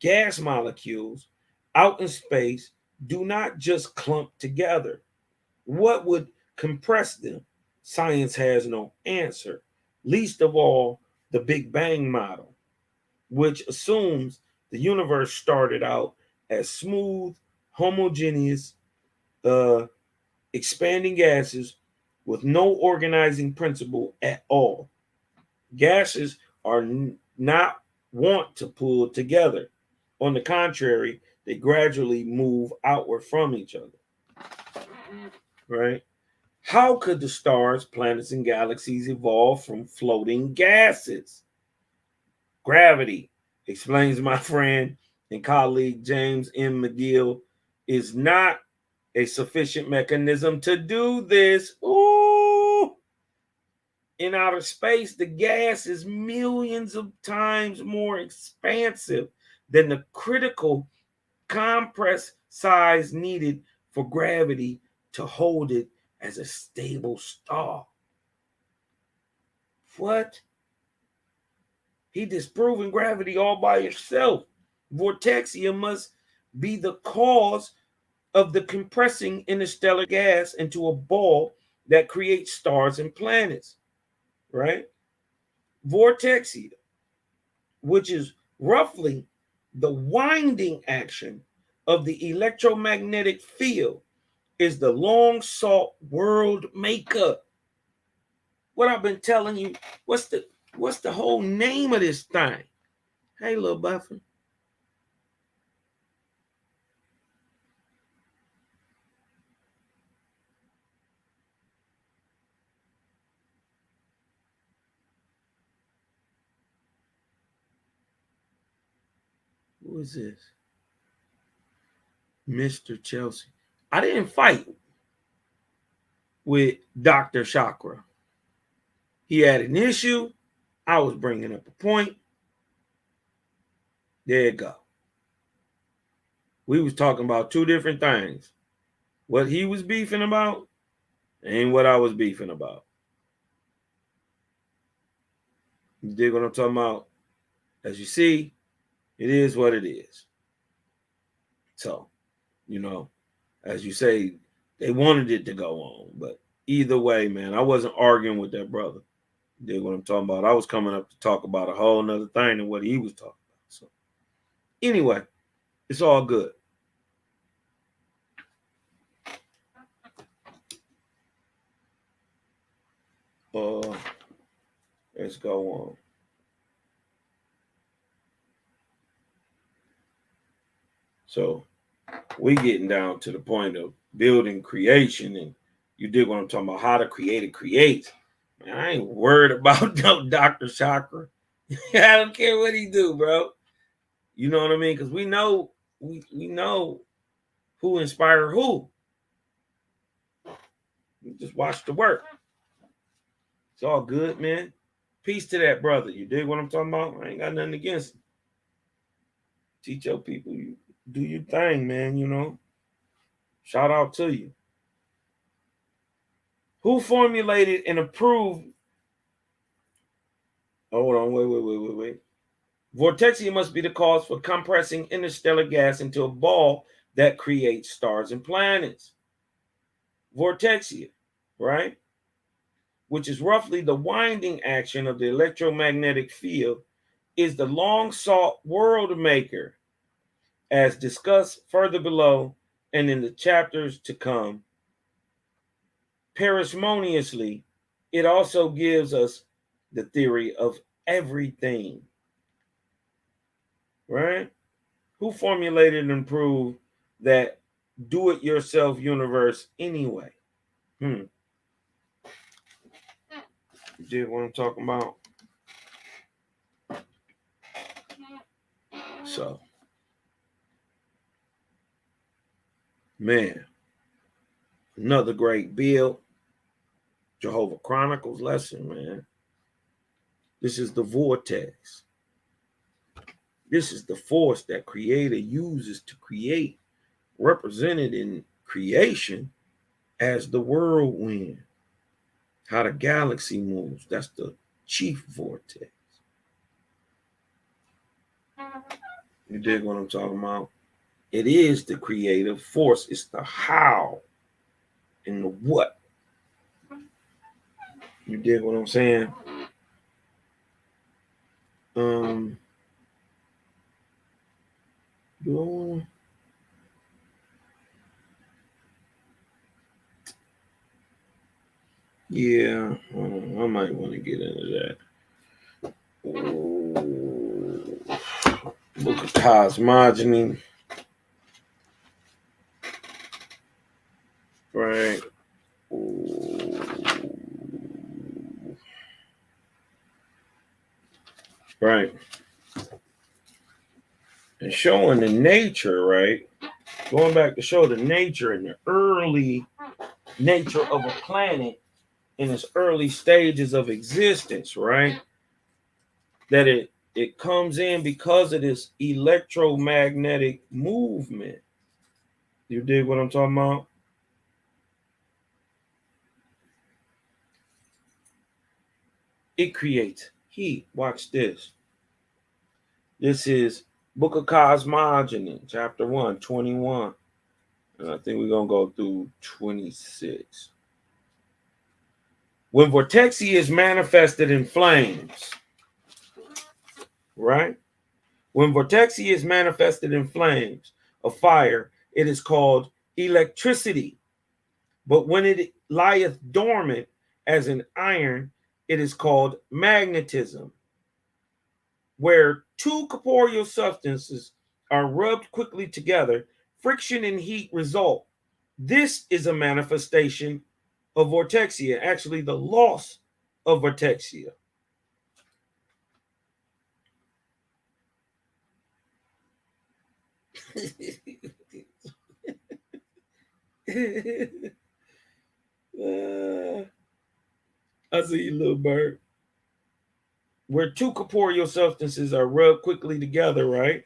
Speaker 3: Gas molecules out in space do not just clump together. What would compress them? Science has no answer, least of all the Big Bang model, which assumes the universe started out as smooth, homogeneous, expanding gases with no organizing principle at all. Gases are not want to pull together. On the contrary, they gradually move outward from each other. Right? How could the stars, planets, and galaxies evolve from floating gases? Gravity, explains my friend and colleague James M. McGill, is not a sufficient mechanism to do this. Ooh! In outer space, the gas is millions of times more expansive than the critical compress size needed for gravity to hold it as a stable star. What? He disproving gravity all by himself. Vortexia must be the cause of the compressing interstellar gas into a ball that creates stars and planets, right? Vortexia, which is roughly the winding action of the electromagnetic field, is the long sought world maker. What I've been telling you, what's the whole name of this thing? Hey, little Buffer. Who is this? Mr. Chelsea. I didn't fight with Dr. Chakra. He had an issue. I was bringing up a point. There you go. We was talking about two different things. What he was beefing about and what I was beefing about. You dig what I'm talking about? As you see, it is what it is. So, as you say, they wanted it to go on. But either way, man, I wasn't arguing with that brother. You dig what I'm talking about? I was coming up to talk about a whole nother thing than what he was talking about. So anyway, it's all good. Let's go on. So we getting down to the point of building creation, and you dig what I'm talking about, how to create it creates. Man, I ain't worried about no Dr. Chakra. I don't care what he do, bro. You know what I mean? Because we know who inspired who. You just watch the work. It's all good, man. Peace to that brother. You dig what I'm talking about? I ain't got nothing against him. Teach your people, you do your thing, man, Shout out to you. Who formulated and approved? Hold on, wait. Vortexia must be the cause for compressing interstellar gas into a ball that creates stars and planets. Vortexia, right? Which is roughly the winding action of the electromagnetic field, is the long sought world maker, as discussed further below and in the chapters to come. Parsimoniously, it also gives us the theory of everything. Right? Who formulated and proved that do-it-yourself universe anyway? You dig what I'm talking about? So, man, another great build. Jehovih Chronicles lesson, man. This is the vortex. This is the force that Creator uses to create, represented in creation as the whirlwind. How the galaxy moves. That's the chief vortex. You dig what I'm talking about? It is the creative force. It's the how and the what. You dig what I'm saying? Yeah, I might want to get into that. Book of cosmogony. Right. Right. And showing the nature, right? Going back to show the nature and the early nature of a planet in its early stages of existence, right? That it comes in because of this electromagnetic movement. You dig what I'm talking about? It creates heat. Watch this. This is Book of Cosmogony, chapter 1, 21. And I think we're going to go through 26. When Vortexia is manifested in flames, right? When Vortexia is manifested in flames of fire, it is called electricity. But when it lieth dormant as an iron, it is called magnetism. Where two corporeal substances are rubbed quickly together, friction and heat result. This is a manifestation of vortexia, actually the loss of vortexia. I see you, little bird. Where two corporeal substances are rubbed quickly together, right?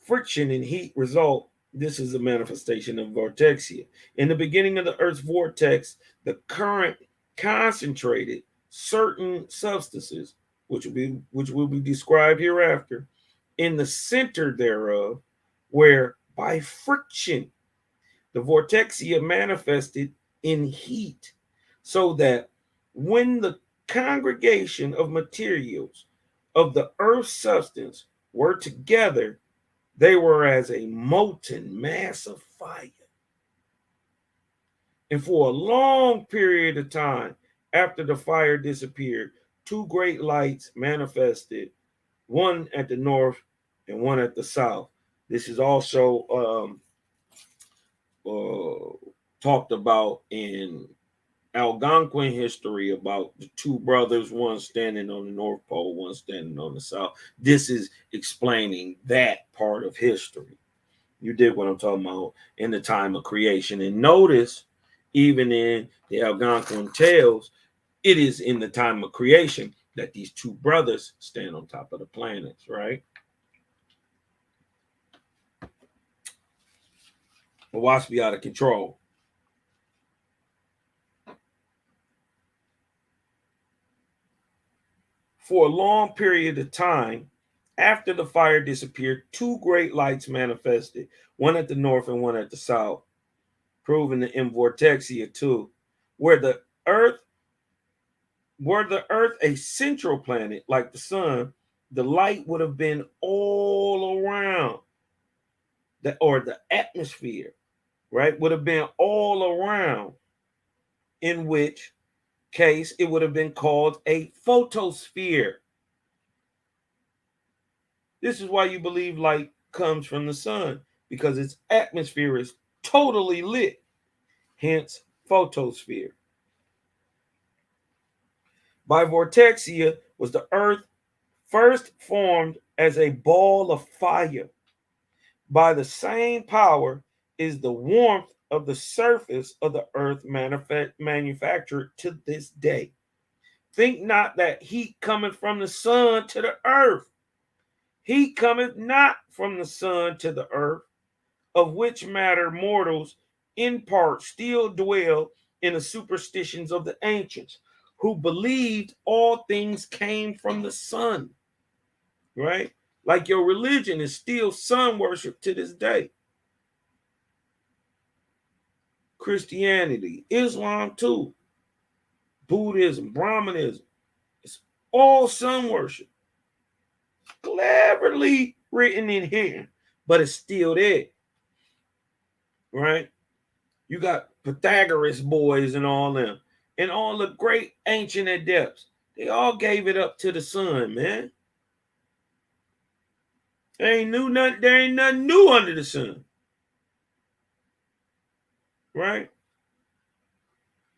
Speaker 3: Friction and heat result. This is a manifestation of vortexia. In the beginning of the Earth's vortex, the current concentrated certain substances, which will be described hereafter, in the center thereof, where by friction the vortexia manifested in heat, so that when the congregation of materials of the earth's substance were together, they were as a molten mass of fire. And for a long period of time after the fire disappeared, two great lights manifested, one at the north and one at the south. This is also talked about in Algonquin history about the two brothers, one standing on the North Pole, one standing on the South. This is explaining that part of history. You dig what I'm talking about in the time of creation. And notice, even in the Algonquin tales, it is in the time of creation that these two brothers stand on top of the planets, right? But watch be out of control. For a long period of time, after the fire disappeared, two great lights manifested, one at the north and one at the south, proving the vortexia too. Were the Earth a central planet like the sun, the light would have been all around the atmosphere, right? Would have been all around, in which case it would have been called a photosphere. This is why you believe light comes from the sun, because its atmosphere is totally lit, hence photosphere. By vortexia was the earth first formed as a ball of fire. By the same power is the warmth of the surface of the earth manufactured to this day. Think not that heat cometh from the sun to the earth. Heat cometh not from the sun to the earth, of which matter mortals in part still dwell in the superstitions of the ancients, who believed all things came from the sun. Right? Like your religion is still sun worship to this day. Christianity, Islam too, Buddhism, Brahmanism, it's all sun worship. Cleverly written in here, but it's still there. Right? You got Pythagoras boys and all them, and all the great ancient adepts. They all gave it up to the sun, man. There ain't nothing new under the sun. Right?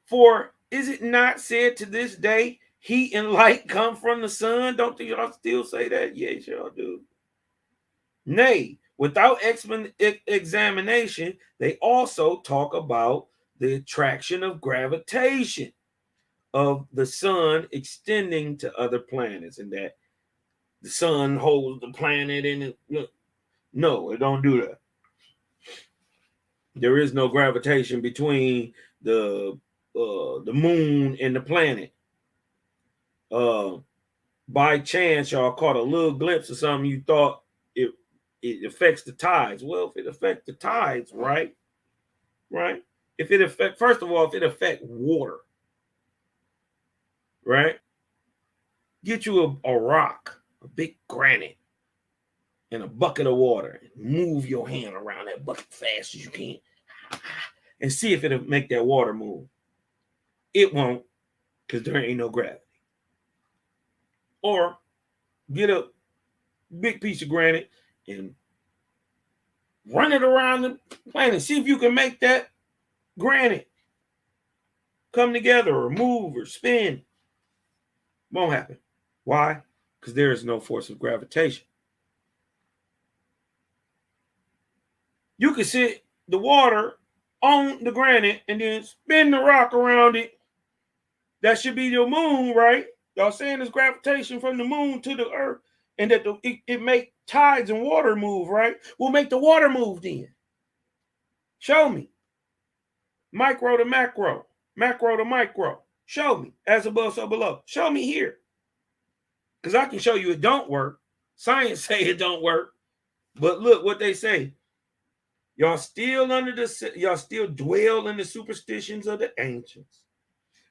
Speaker 3: For is it not said to this day, heat and light come from the sun? Don't y'all still say that? Yes, y'all do. Nay, without examination, they also talk about the attraction of gravitation of the sun extending to other planets, and that the sun holds the planet in it. No, it don't do that. There is no gravitation between the moon and the planet. By chance, y'all caught a little glimpse of something you thought it affects the tides. Well, if it affects the tides, right? If it affect, first of all, if it affect water, right? Get you a rock, a big granite, and a bucket of water, and move your hand around that bucket fast as you can, and see if it'll make that water move. It won't, because there ain't no gravity. Or get a big piece of granite and run it around the planet. See if you can make that granite come together or move or spin. Won't happen. Why? Because there is no force of gravitation. You can sit the water on the granite and then spin the rock around it. That should be the moon, right? Y'all saying there's gravitation from the moon to the earth, and that it make tides and water move, right? We'll make the water move then. Show me. Micro to macro, macro to micro. Show me. As above, so below. Show me here. Because I can show you it don't work. Science say it don't work. But look what they say. Y'all still dwell in the superstitions of the ancients,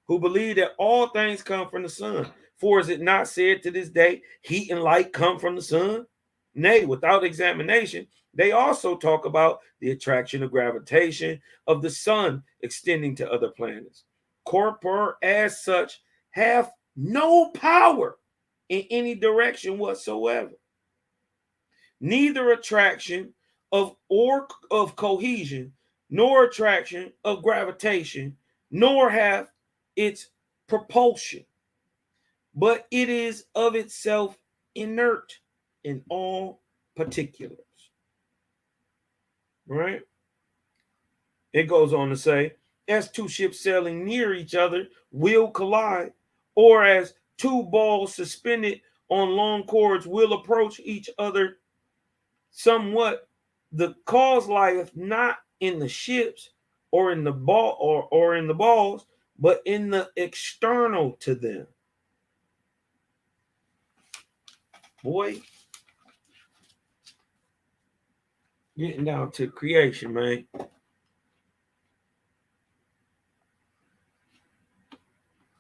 Speaker 3: who believe that all things come from the sun. For is it not said to this day, heat and light come from the sun? Nay, without examination, they also talk about the attraction of gravitation of the sun extending to other planets. Corpor as such have no power in any direction whatsoever. Neither attraction of cohesion, nor attraction of gravitation, nor have its propulsion, but it is of itself inert in all particulars. Right? It goes on to say, as two ships sailing near each other will collide, or as two balls suspended on long cords will approach each other somewhat, the cause lieth not in the ships or in the ball or in the balls, but in the external to them. Boy, getting down to creation, man.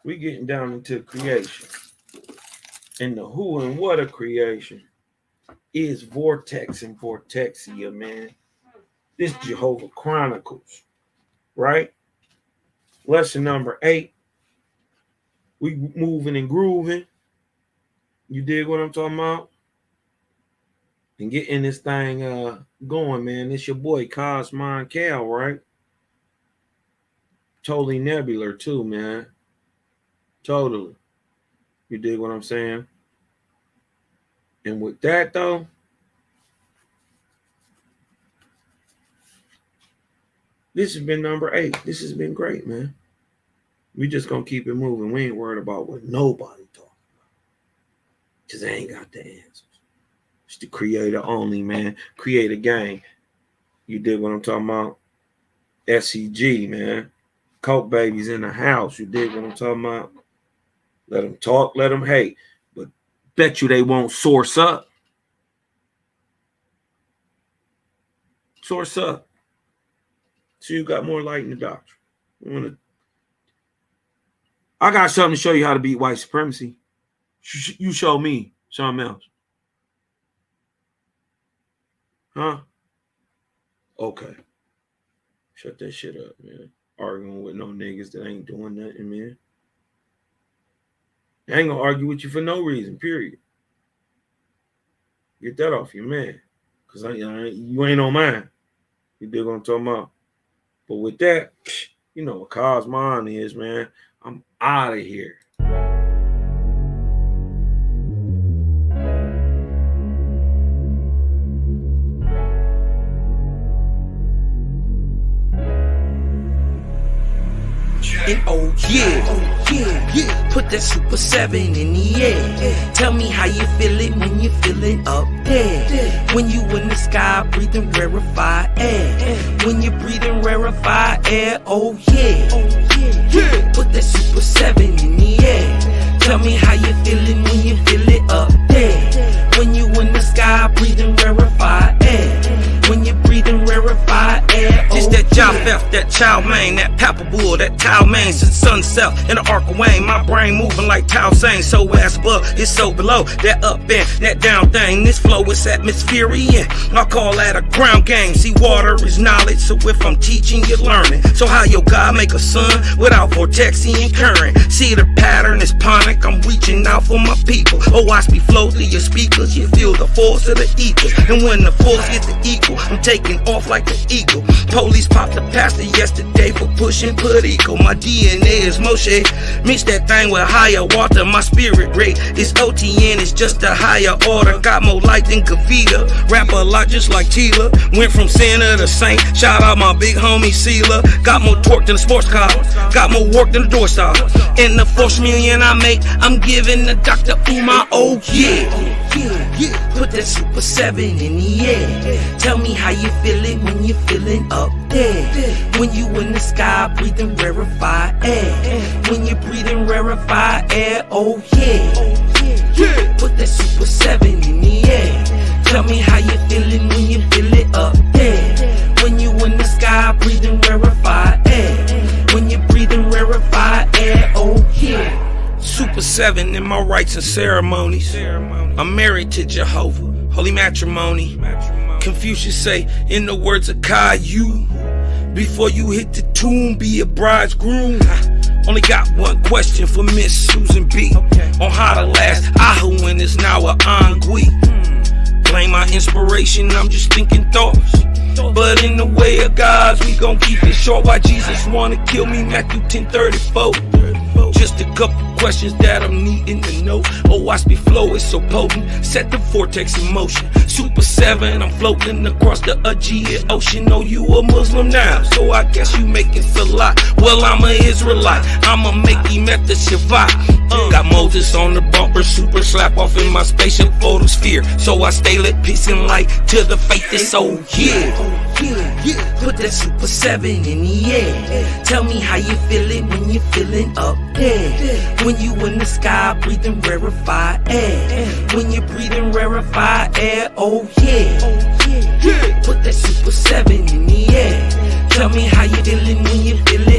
Speaker 3: We getting down into creation. And the who and what of creation is Vortex and Vortexia, man. This Jehovih Chronicles, right? Lesson number 8. We moving and grooving. You dig what I'm talking about? And getting this thing going, man. It's your boy Cosmon Cal, right? Totally nebular too, man. Totally. You dig what I'm saying? And with that though, this has been number 8. This has been great, man. We just gonna keep it moving. We ain't worried about what nobody talking about. Cause they ain't got the answers. It's the creator only, man. Create a gang. You dig what I'm talking about? SCG, man. Coke babies in the house. You dig what I'm talking about? Let them talk, let them hate. But bet you they won't source up. Source up. So you got more light in the doctrine. I got something to show you how to beat white supremacy. You show me something else. Huh? Okay. Shut that shit up, man. Arguing with no niggas that ain't doing nothing, man. I ain't gonna argue with you for no reason, period. Get that off your man. Because you ain't on mine. You dig what I'm talking about? But with that, you know what Cosmon is, man. I'm out of here.
Speaker 5: And oh yeah, put that Super 7 in the air. Tell me how you feeling when you're feeling up there. When you in the sky breathing rarefied air. When you're breathing rarefied air, oh yeah. Put that Super 7 in the air. Tell me how you feeling when you feel it up there. When you in the sky breathing rarefied air. When you're breathing rarefied air, oh,
Speaker 6: just that Japheth, that Chow Mein, that Papa Bull, that Tao Mein, since sunset in the arc of Wayne, my brain moving like Tao Sang, so ass above, it's so below, that up and that down thing, this flow is atmospheric, I call that a ground game, see water is knowledge, so if I'm teaching, you're learning, so how your God make a sun without Vortexian current, see the pattern is ponic, I'm reaching out for my people, oh watch me flow through your speakers, you feel the force of the ether, and when the force gets the equal, I'm taking off like an eagle. Police popped the pastor yesterday for pushing political. My DNA is Moshe. Mix that thing with higher water. My spirit rate is OTN. It's just a higher order. Got more light than Kavita. Rap a lot just like Tila. Went from sinner to saint. Shout out my big homie Sela. Got more torque than a sports car. Got more work than a door stop. In the 4 million I make, I'm giving the Dr. Umar. Oh yeah. Put that Super 7 in the air. Tell me how you feeling when you're feeling up there. When you in the sky breathing rarefied air. When you're breathing rarefied air, oh yeah. Put that Super 7 in the air. Tell me how you feeling when you feel it up there. When you in the sky breathing rarefied air. When you're breathing rarefied air, oh yeah. Super 7 in my rites and ceremonies. I'm married to Jehovah, holy matrimony. Confucius say, in the words of Caillou, before you hit the tomb, be a bridegroom. Only got one question for Miss Susan B. On how to last Ahuin is now a Angui. Blame my inspiration, I'm just thinking thoughts. But in the way of God's, we gon' keep it short. Why Jesus wanna kill me, Matthew 10:34. Just a couple questions that I'm needing to know. Oh, watch me flow, it's so potent. Set the vortex in motion. Super 7, I'm floating across the Aegean Ocean. Oh, you a Muslim now, so I guess you making salat. Well, I'm an Israelite, I'ma make him at the Shabbat. Got Moses on the bumper, super slap off in my spaceship photosphere. So I stay lit, peace and light to the faith is so yeah.
Speaker 5: Put that Super 7 in the air. Tell me how you feeling when you're feeling up there. When you in the sky breathing rarefied air. When you're breathing rarefied air, oh yeah. Put that Super 7 in the air. Tell me how you feeling when you feeling